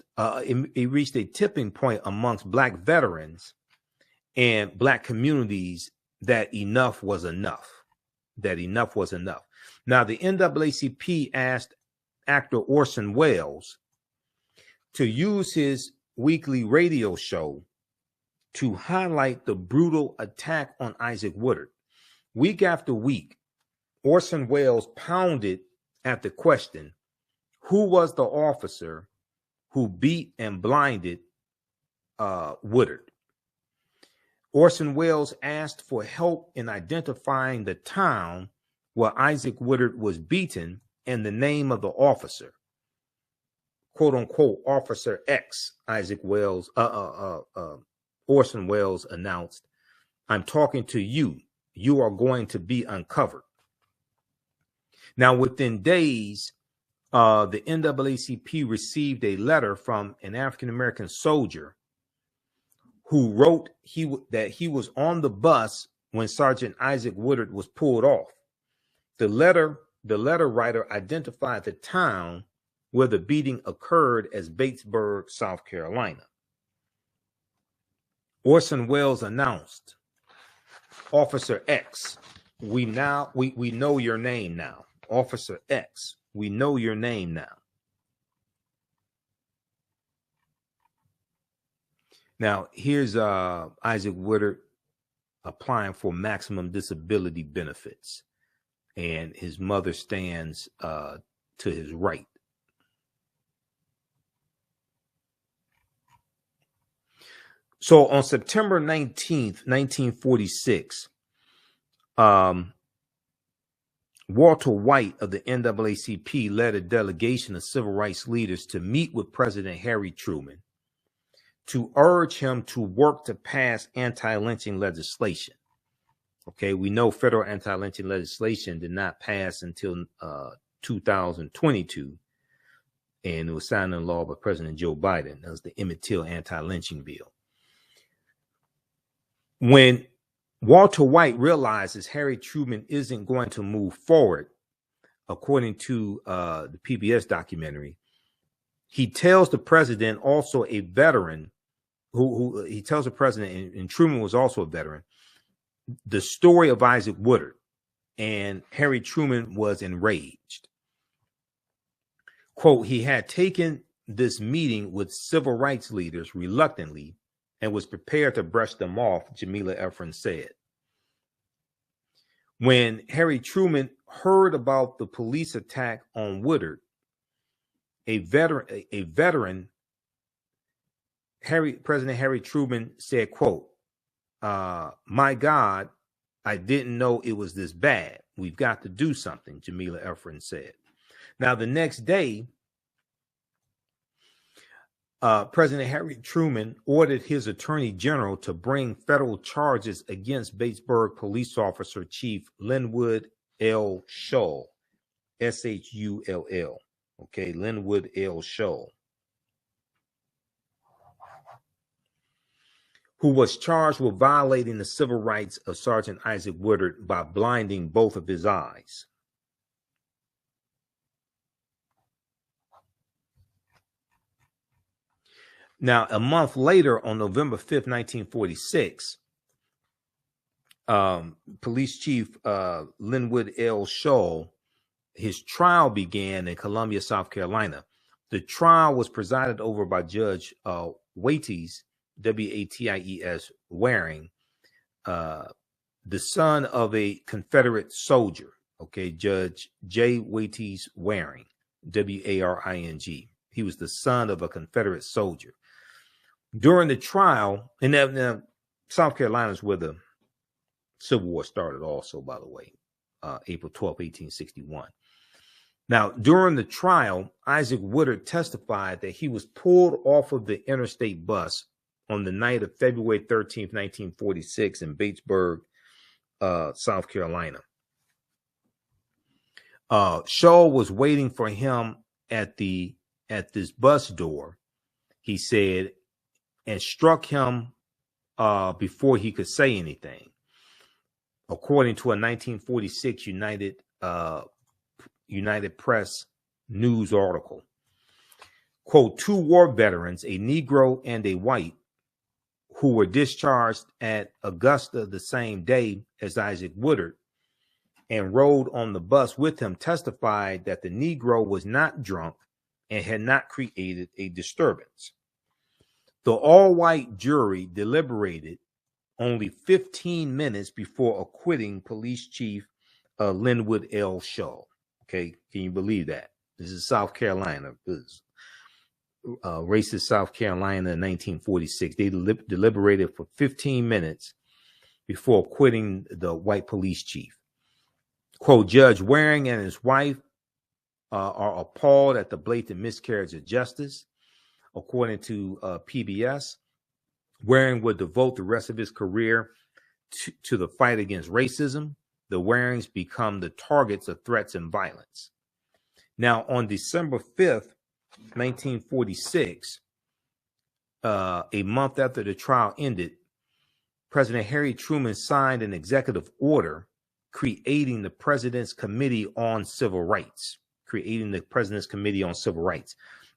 Black veterans and Black communities that enough was enough. Now, the NAACP asked actor Orson Welles to use his weekly radio show to highlight the brutal attack on Isaac Woodard. Week after week, Orson Welles pounded at the question, who was the officer who beat and blinded Woodard? Orson Welles asked for help in identifying the town where Isaac Woodard was beaten and the name of the officer. Quote unquote, Officer X, Orson Welles announced, I'm talking to you. You are going to be uncovered. Now, within days, the NAACP received a letter from an African-American soldier who wrote that he was on the bus when Sergeant Isaac Woodard was pulled off. The letter writer identified the town where the beating occurred as Batesburg, South Carolina. Orson Welles announced, Officer X, we know your name now. Officer X, we know your name now. Now, here's Isaac Woodard applying for maximum disability benefits, and his mother stands to his right. So on September 19th, 1946, Walter White of the NAACP led a delegation of civil rights leaders to meet with President Harry Truman to urge him to work to pass anti-lynching legislation. Okay, we know federal anti-lynching legislation did not pass until 2022, and it was signed into law by President Joe Biden. That was the Emmett Till anti-lynching bill. When Walter White realizes Harry Truman isn't going to move forward, according to the PBS documentary, he tells the president, also a veteran, who he tells the president, and Truman was also a veteran, the story of Isaac Woodard, and Harry Truman was enraged. Quote, he had taken this meeting with civil rights leaders reluctantly and was prepared to brush them off, Jamila Efron said. When Harry Truman heard about the police attack on Woodard, President Harry Truman said, quote, my God, I didn't know it was this bad. We've got to do something, Jamila Efron said. Now, the next day, President Harry Truman ordered his attorney general to bring federal charges against Batesburg police officer Chief Linwood L. Shull, S-H-U-L-L. Okay, Linwood L. Shull, who was charged with violating the civil rights of Sergeant Isaac Woodard by blinding both of his eyes. Now, a month later, on November 5th, 1946, Police Chief Linwood L. Shull, his trial began in Columbia, South Carolina. The trial was presided over by Judge Waities, W-A-T-I-E-S, Waring, the son of a Confederate soldier. Okay, Judge J. Waities Waring, W-A-R-I-N-G. He was the son of a Confederate soldier. During the trial, and now South Carolina is where the Civil War started also, by the way, April 12, 1861. Now, during the trial, Isaac Woodard testified that he was pulled off of the interstate bus on the night of February 13th, 1946 in Batesburg, South Carolina. Shull was waiting for him at this bus door, he said, and struck him before he could say anything, according to a 1946 United Press news article. Quote, two war veterans, a Negro and a white, who were discharged at Augusta the same day as Isaac Woodard and rode on the bus with him, testified that the Negro was not drunk and had not created a disturbance. The all-white jury deliberated only 15 minutes before acquitting Police Chief Linwood L. Shaw. Okay, can you believe that? This is South Carolina. This is, racist South Carolina in 1946. They deliberated for 15 minutes before acquitting the white police chief. Quote, Judge Waring and his wife are appalled at the blatant miscarriage of justice. According to PBS, Waring would devote the rest of his career to the fight against racism. The Warings become the targets of threats and violence. Now, on December 5th, 1946, a month after the trial ended, President Harry Truman signed an executive order creating the President's Committee on Civil Rights.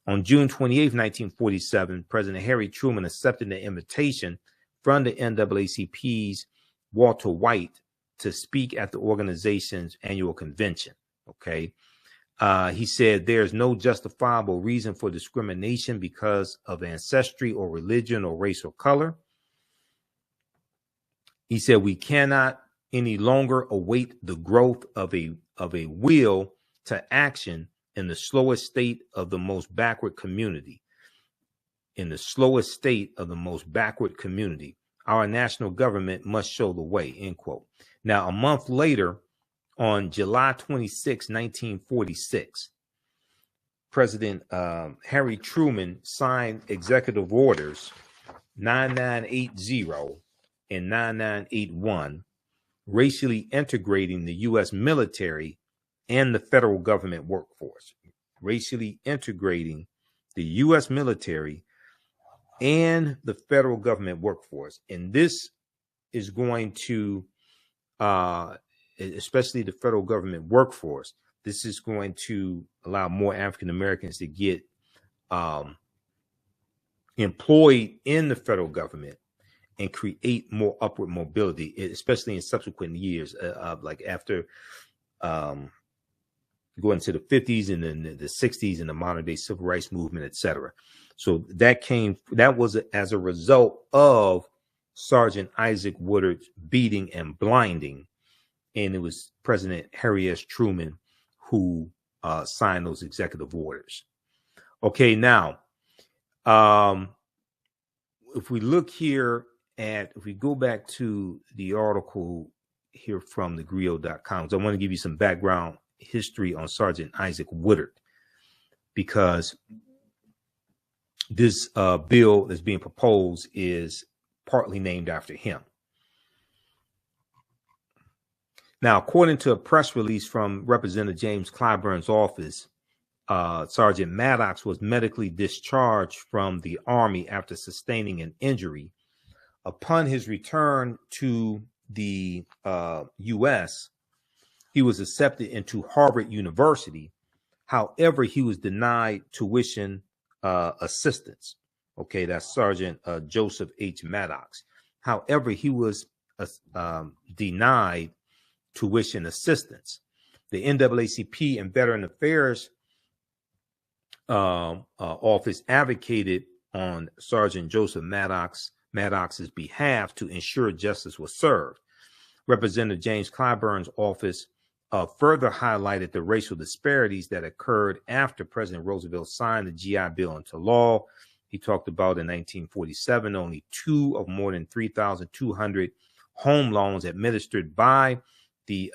On June 28, 1947, President Harry Truman accepted the invitation from the NAACP's Walter White to speak at the organization's annual convention. Okay. He said there's no justifiable reason for discrimination because of ancestry or religion or race or color. He said we cannot any longer await the growth of a will to action in the slowest state of the most backward community. Our national government must show the way, end quote. Now, a month later, on July 26, 1946, President Harry Truman signed executive orders 9980 and 9981, racially integrating the U.S. military and the federal government workforce. Racially integrating the U.S. military and the federal government workforce. And this is going to, especially the federal government workforce, this is going to allow more African Americans to get employed in the federal government and create more upward mobility, especially in subsequent years, like after going to the 50s and then the 60s and the modern day civil rights movement, etc. So that was as a result of Sergeant Isaac Woodard's beating and blinding. And it was President Harry S. Truman who signed those executive orders. Okay, now, if we look here if we go back to the article here from thegrio.com, I want to give you some background history on Sergeant Isaac Woodard, because this bill that's being proposed is partly named after him. Now, according to a press release from Representative James Clyburn's office, Sergeant Maddox was medically discharged from the Army after sustaining an injury. Upon his return to the U.S., he was accepted into Harvard University. However, he was denied tuition assistance. Okay, that's Sergeant Joseph H. Maddox. However, he was denied tuition assistance. The NAACP and Veteran Affairs office advocated on Sergeant Joseph Maddox's behalf to ensure justice was served. Representative James Clyburn's office further highlighted the racial disparities that occurred after President Roosevelt signed the GI Bill into law. He talked about in 1947, only 2 of more than 3,200 home loans administered by the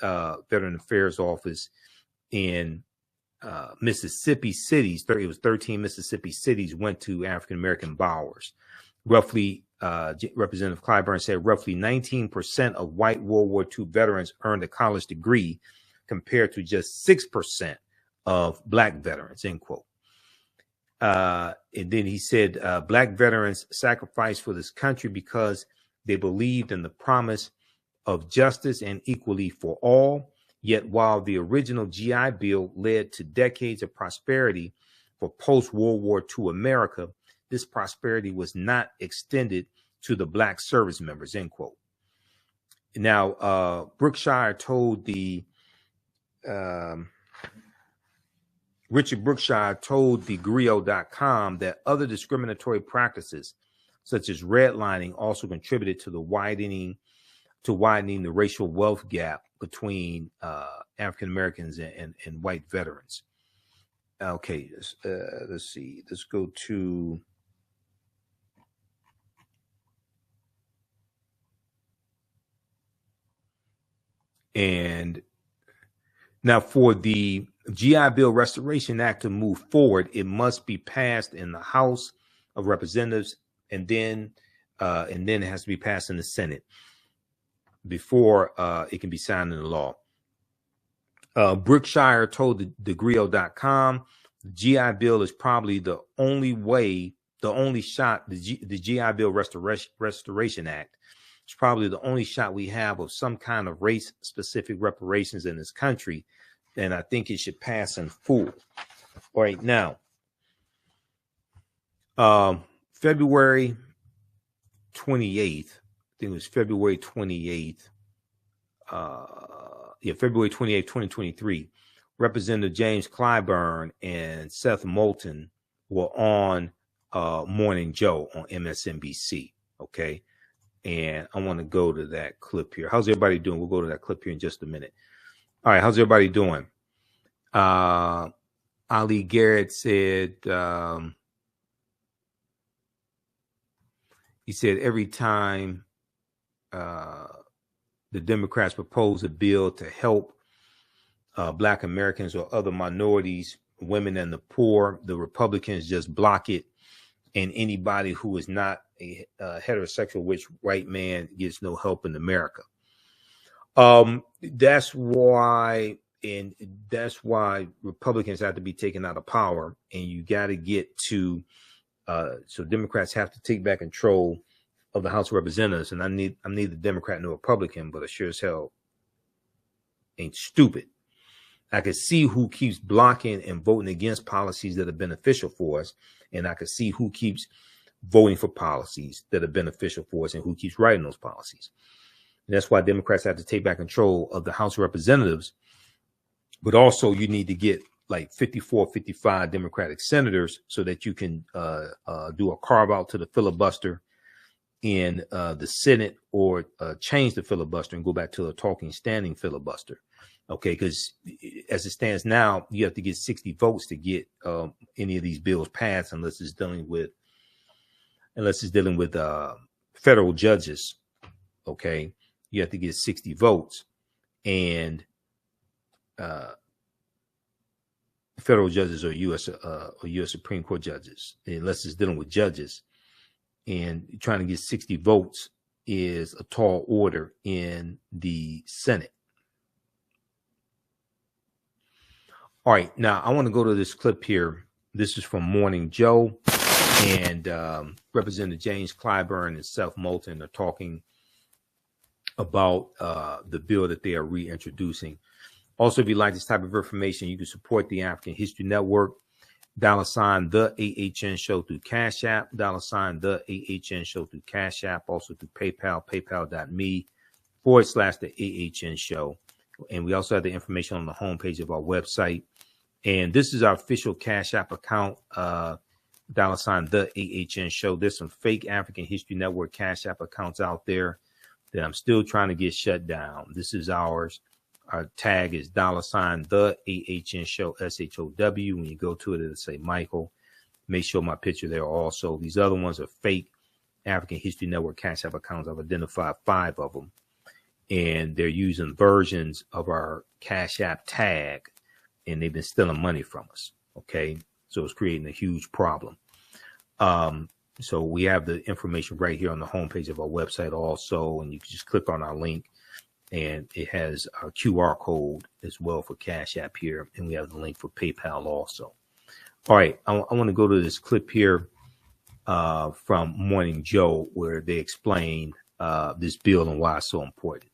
Veteran Affairs Office in Mississippi cities, it was 13 Mississippi cities, went to African-American borrowers. Roughly, Representative Clyburn said roughly 19% of white World War II veterans earned a college degree compared to just 6% of black veterans, end quote. And then he said, black veterans sacrificed for this country because they believed in the promise of justice and equality for all. Yet while the original GI Bill led to decades of prosperity for post-World War II America, this prosperity was not extended to the black service members, end quote. Now, Richard Brookshire told thegrio.com that other discriminatory practices, such as redlining, also contributed to to widening the racial wealth gap between African Americans and white veterans. Okay, let's see. Let's go to. And now for the GI Bill Restoration Act to move forward, it must be passed in the House of Representatives, and then it has to be passed in the Senate before it can be signed into law. Brookshire told Degrio.com, the GI Bill is probably the only way, the only shot, the GI Bill Restoration Act is probably the only shot we have of some kind of race-specific reparations in this country, and I think it should pass in full. All right, now, February 28th, I think it was February 28th, February 28th, 2023, Representative James Clyburn and Seth Moulton were on Morning Joe on MSNBC, okay? And I want to go to that clip here. How's everybody doing? We'll go to that clip here in just a minute. All right, how's everybody doing? Ali Garrett said, he said every time the Democrats propose a bill to help Black Americans or other minorities, women and the poor, the Republicans just block it, and anybody who is not a heterosexual white man gets no help in America. That's why Republicans have to be taken out of power, and you got to get to so Democrats have to take back control of the House of Representatives. And I'm neither Democrat nor Republican, but I sure as hell ain't stupid. I can see who keeps blocking and voting against policies that are beneficial for us, and I can see who keeps voting for policies that are beneficial for us and who keeps writing those policies. And that's why Democrats have to take back control of the House of Representatives. But also you need to get like 54, 55 Democratic senators so that you can do a carve out to the filibuster in the Senate, or change the filibuster and go back to a talking standing filibuster. Okay, because as it stands now, you have to get 60 votes to get any of these bills passed, unless it's dealing with federal judges. Okay, you have to get 60 votes, and federal judges or U.S. Supreme Court judges, unless it's dealing with judges. And trying to get 60 votes is a tall order in the Senate. All right, now I want to go to this clip here. This is from Morning Joe, and Representative James Clyburn and Seth Moulton are talking about the bill that they are reintroducing. Also, if you like this type of information, you can support the African History Network. $ the AHN Show through Cash App, $ the AHN Show through Cash App, also through PayPal, paypal.me/the AHN Show. And we also have the information on the homepage of our website. And this is our official Cash App account, $ the AHN Show. There's some fake African History Network Cash App accounts out there that I'm still trying to get shut down. This is ours. Our tag is $ the AHN Show, SHOW. When you go to it, it'll say Michael. Make sure my picture there also. These other ones are fake African History Network Cash App accounts. I've identified 5 of them, and they're using versions of our Cash App tag, and they've been stealing money from us. Okay, so it's creating a huge problem. So we have the information right here on the homepage of our website also, and you can just click on our link. And it has our QR code as well for Cash App here. And we have the link for PayPal also. All right. I want to go to this clip here from Morning Joe, where they explain this bill and why it's so important.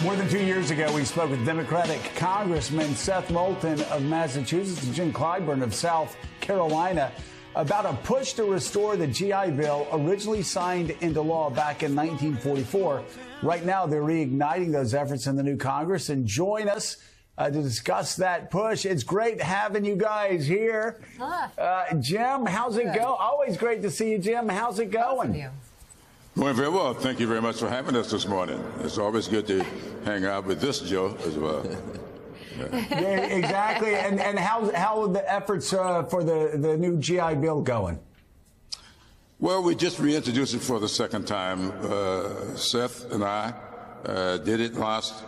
More than 2 years ago, we spoke with Democratic Congressman Seth Moulton of Massachusetts and Jim Clyburn of South Carolina about a push to restore the GI Bill originally signed into law back in 1944. Right now, they're reigniting those efforts in the new Congress. And join us to discuss that push. It's great having you guys here. Jim, how's it go? Always great to see you, Jim. How's it going? Going very well. Thank you very much for having us this morning. It's always good to hang out with this Joe as well. Yeah, exactly. And how are the efforts for the new GI Bill going? Well, we just reintroduced it for the second time. Seth and I did it last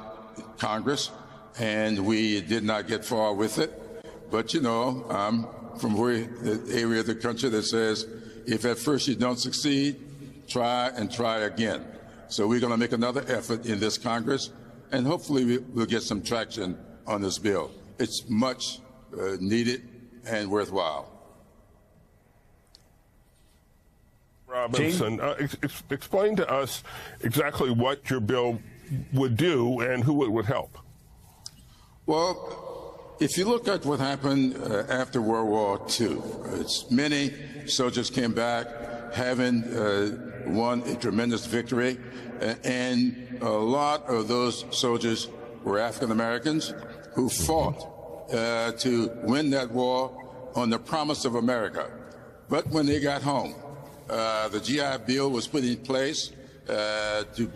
Congress, and we did not get far with it. But, you know, I'm from the area of the country that says, if at first you don't succeed, try and try again. So we're going to make another effort in this Congress, and hopefully we'll get some traction on this bill. It's much needed and worthwhile. Robinson, explain to us exactly what your bill would do and who it would help. Well, if you look at what happened after World War II, many soldiers came back having won a tremendous victory, and a lot of those soldiers were African Americans who fought to win that war on the promise of America. But when they got home, the GI Bill was put in place to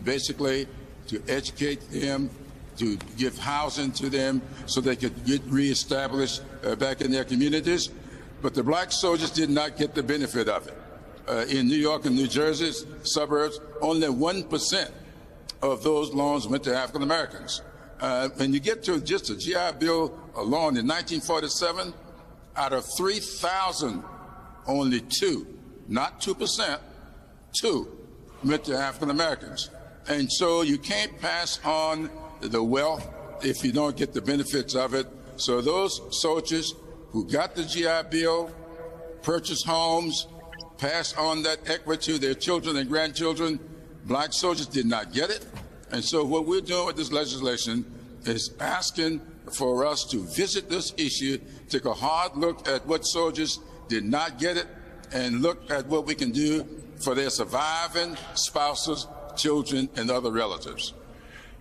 basically to educate them, to give housing to them so they could get reestablished back in their communities. But the black soldiers did not get the benefit of it. In New York and New Jersey's suburbs, only 1% of those loans went to African Americans. When you get to just the GI Bill alone in 1947, out of 3,000, only 2, not 2%, 2 went to African Americans. And so you can't pass on the wealth if you don't get the benefits of it. So those soldiers who got the GI Bill, purchased homes, passed on that equity to their children and grandchildren, black soldiers did not get it. And so what we're doing with this legislation is asking for us to visit this issue, take a hard look at what soldiers did not get it, and look at what we can do for their surviving spouses, children, and other relatives.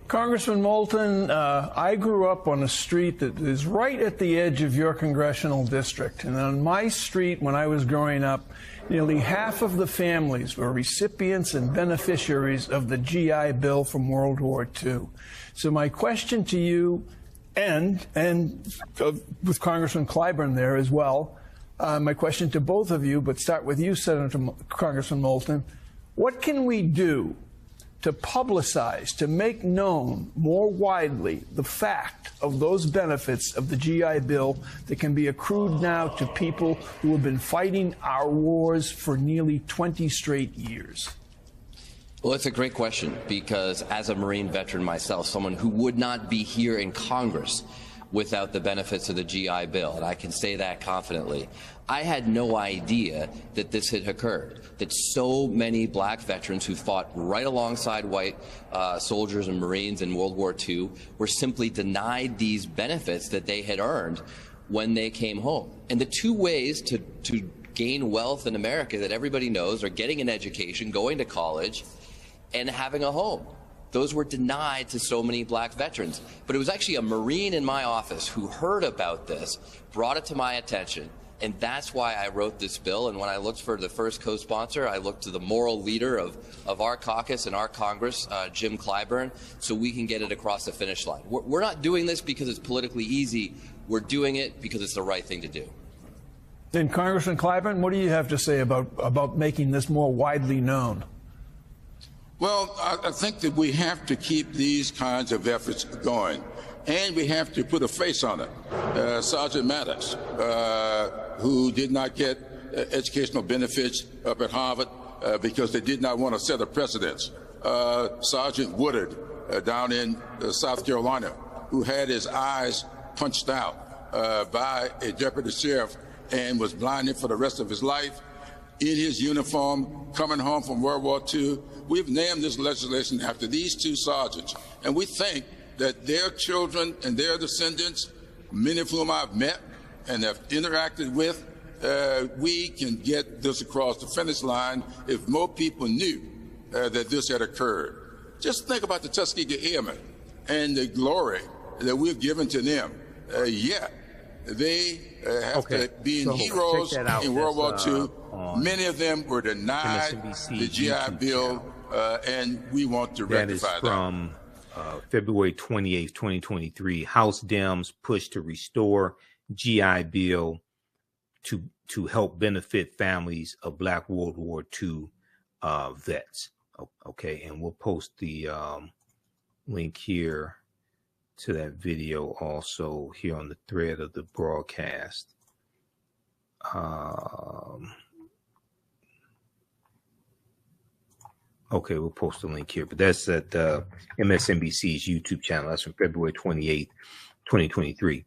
Congressman Moulton, I grew up on a street that is right at the edge of your congressional district. And on my street, when I was growing up, nearly half of the families were recipients and beneficiaries of the GI Bill from World War II. So my question to you, and with Congressman Clyburn there as well, my question to both of you, but start with you, Congressman Moulton, what can we do to publicize, to make known more widely the fact of those benefits of the GI Bill that can be accrued now to people who have been fighting our wars for nearly 20 straight years? Well, it's a great question, because as a Marine veteran myself, someone who would not be here in Congress without the benefits of the GI Bill, and I can say that confidently, I had no idea that this had occurred, that so many black veterans who fought right alongside white soldiers and Marines in World War II were simply denied these benefits that they had earned when they came home. And the two ways to gain wealth in America that everybody knows are getting an education, going to college, and having a home. Those were denied to so many black veterans. But it was actually a Marine in my office who heard about this, brought it to my attention, and that's why I wrote this bill. And when I looked for the first co-sponsor, I looked to the moral leader of our caucus and our Congress, Jim Clyburn, so we can get it across the finish line. We're not doing this because it's politically easy. We're doing it because it's the right thing to do. Then, Congressman Clyburn, what do you have to say about making this more widely known? Well, I think that we have to keep these kinds of efforts going, and we have to put a face on it. Sergeant Maddox, who did not get educational benefits up at Harvard because they did not want to set a precedent. Sergeant Woodard down in South Carolina, who had his eyes punched out by a deputy sheriff and was blinded for the rest of his life in his uniform, coming home from World War II. We've named this legislation after these two sergeants, and we think that their children and their descendants, many of whom I've met and have interacted with, we can get this across the finish line if more people knew that this had occurred. Just think about the Tuskegee Airmen and the glory that we've given to them. Yet, they have to be heroes in World War II. Many of them were denied the GI Bill, and we want to rectify that. That is from February 28th, 2023. House Dems push to restore GI Bill to help benefit families of Black World War II vets. Okay, and we'll post the link here to that video also here on the thread of the broadcast. Okay, we'll post a link here, but that's at MSNBC's YouTube channel. That's from February 28th, 2023.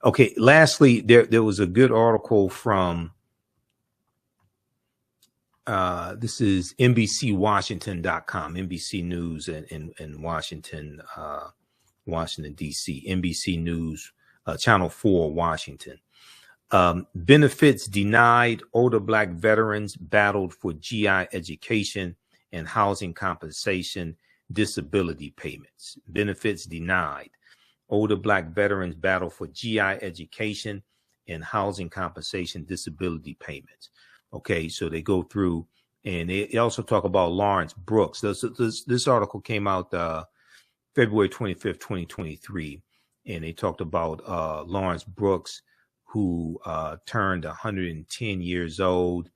Okay, lastly, there was a good article from this is NBCWashington.com, NBC News in Washington, Washington, D.C., NBC News, Channel 4, Washington. Benefits denied. Older Black veterans battled for GI education and housing compensation, disability payments. Benefits denied. Older Black veterans battle for GI education and housing compensation, disability payments. Okay, so they go through, and they also talk about Lawrence Brooks. This article came out February 25th, 2023, and they talked about Lawrence Brooks, who turned 110 years old,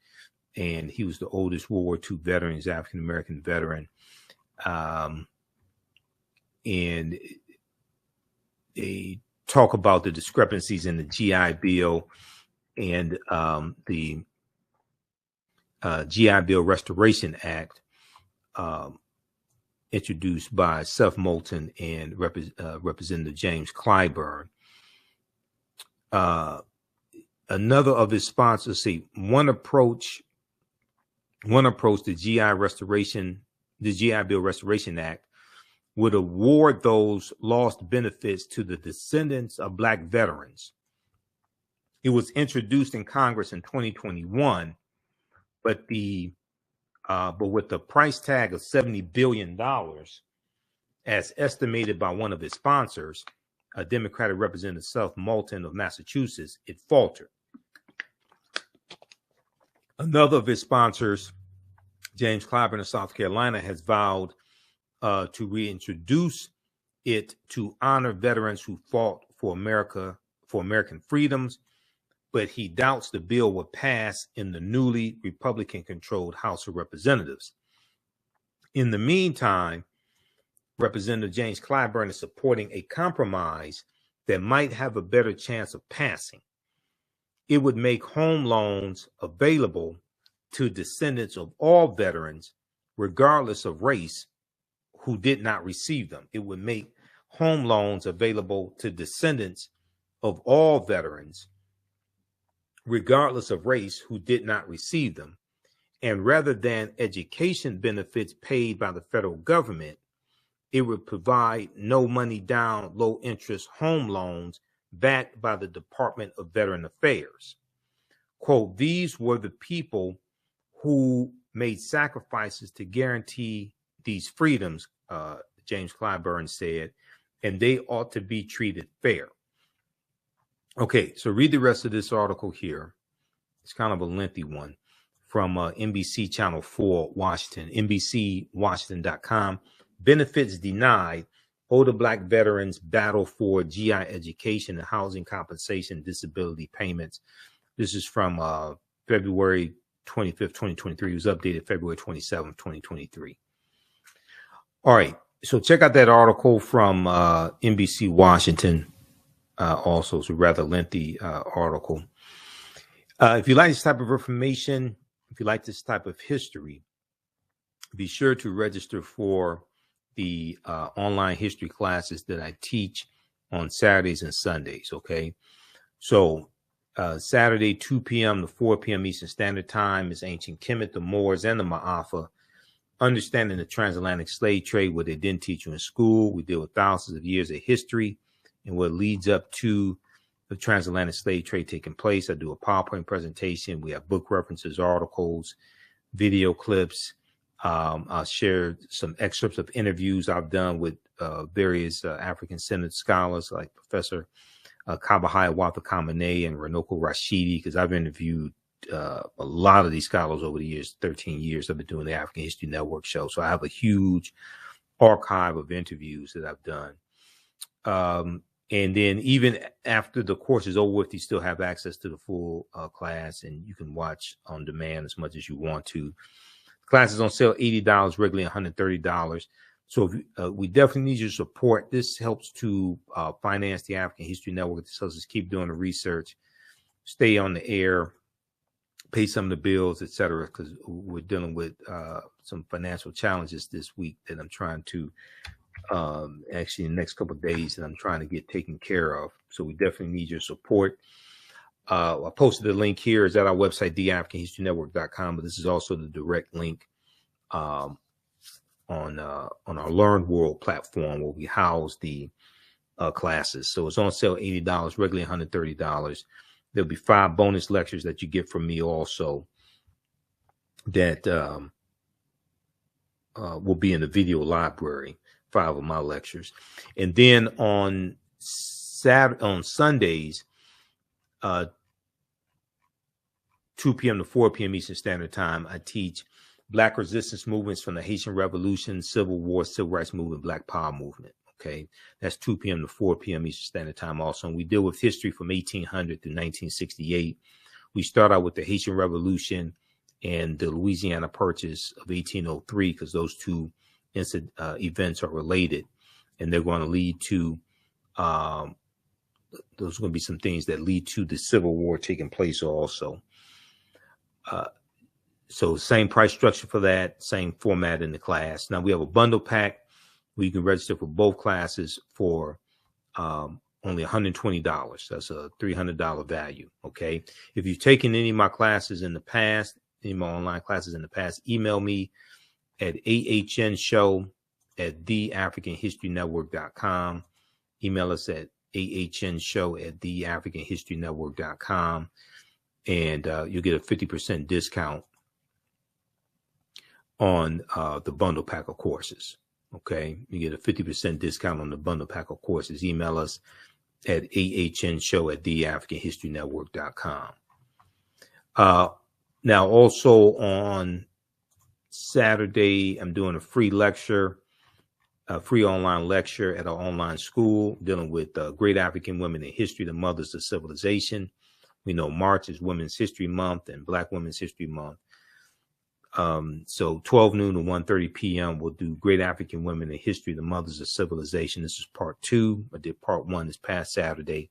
and he was the oldest World War II veteran. He's African-American veteran. And they talk about the discrepancies in the GI Bill and the GI Bill Restoration Act introduced by Seth Moulton and Representative James Clyburn. Another of his sponsors say one approach, the GI Bill Restoration Act would award those lost benefits to the descendants of Black veterans. It was introduced in Congress in 2021, but with the price tag of $70 billion, as estimated by one of his sponsors, a Democratic Representative Seth Moulton of Massachusetts, it faltered. Another of his sponsors, James Clyburn of South Carolina, has vowed to reintroduce it to honor veterans who fought for America, for American freedoms, but he doubts the bill will pass in the newly Republican-controlled House of Representatives. In the meantime, Representative James Clyburn is supporting a compromise that might have a better chance of passing. It would make home loans available to descendants of all veterans, regardless of race, who did not receive them. It would make home loans available to descendants of all veterans, regardless of race, who did not receive them. And rather than education benefits paid by the federal government, it would provide no money down, low interest home loans backed by the Department of Veteran Affairs. Quote, these were the people who made sacrifices to guarantee these freedoms, James Clyburn said, and they ought to be treated fair. Okay, so read the rest of this article here. It's kind of a lengthy one from NBC Channel 4, Washington, NBCWashington.com. Benefits denied. Older Black veterans battle for GI education and housing compensation, disability payments. This is from February 25th, 2023. It was updated February 27th, 2023. All right, so check out that article from NBC Washington. Also, it's a rather lengthy article. If you like this type of information, if you like this type of history, be sure to register for the online history classes that I teach on Saturdays and Sundays. Okay, so Saturday 2 p.m. to 4 p.m. Eastern Standard Time is Ancient Kemet, the Moors, and the Ma'afa. Understanding the transatlantic slave trade, what they didn't teach you in school. We deal with thousands of years of history and what leads up to the transatlantic slave trade taking place. I do a PowerPoint presentation. We have book references, articles, video clips. I'll share some excerpts of interviews I've done with various African-centered scholars like Professor Kabahaya Watha Kamene and Ranoko Rashidi, because I've interviewed a lot of these scholars over the years, 13 years I've been doing the African History Network show. So I have a huge archive of interviews that I've done. And then even after the course is over with, you still have access to the full class, and you can watch on demand as much as you want to. The class is on sale $80, regularly $130. So if, we definitely need your support. This helps to finance the African History Network. This helps us keep doing the research, stay on the air, pay some of the bills, et cetera, because we're dealing with some financial challenges this week that I'm trying to, actually in the next couple of days, that I'm trying to get taken care of. So we definitely need your support. I posted the link here. It's at our website, TheAHNShow.com, but this is also the direct link on our Learn World platform where we house the classes. So it's on sale $80, regularly $130. There'll be 5 bonus lectures that you get from me also that will be in the video library, 5 of my lectures. And then on Sundays, 2 p.m. to 4 p.m. Eastern Standard Time, I teach Black resistance movements from the Haitian Revolution, Civil War, Civil Rights Movement, Black Power Movement. Okay, that's 2 p.m. to 4 p.m. Eastern Standard Time also. And we deal with history from 1800 to 1968. We start out with the Haitian Revolution and the Louisiana Purchase of 1803, because those two events are related, and they're going to lead to, those are going to be some things that lead to the Civil War taking place also. So same price structure for that, same format in the class. Now we have a bundle pack where you can register for both classes for only $120. That's a $300 value. Okay. If you've taken any of my classes in the past, any of my online classes in the past, email me at TheAHNShow@TheAfricanHistoryNetwork.com. Email us at TheAHNShow@TheAfricanHistoryNetwork.com. And you'll get a 50% discount on the bundle pack of courses. Okay, you get a 50% discount on the bundle pack of courses. Email us at AHNShow@TheAfricanHistoryNetwork.com. Now, also on Saturday, I'm doing a free lecture, a free online lecture at our online school dealing with great African women in history, the mothers of civilization. We know March is Women's History Month and Black Women's History Month. So 12 noon to 1:30 p.m. we'll do Great African Women in History, the Mothers of Civilization. This is part 2. I did part 1 this past Saturday.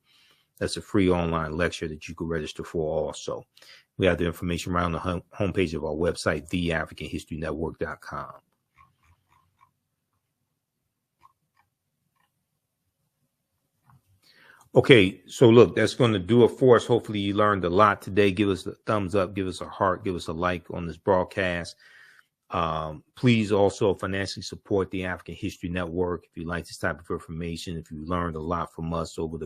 That's a free online lecture that you can register for also. We have the information right on the homepage of our website, TheAfricanHistoryNetwork.com. Okay, so look, that's going to do it for us. Hopefully you learned a lot today. Give us a thumbs up, give us a heart, give us a like on this broadcast. Please also financially support the African History Network. If you like this type of information, if you learned a lot from us over the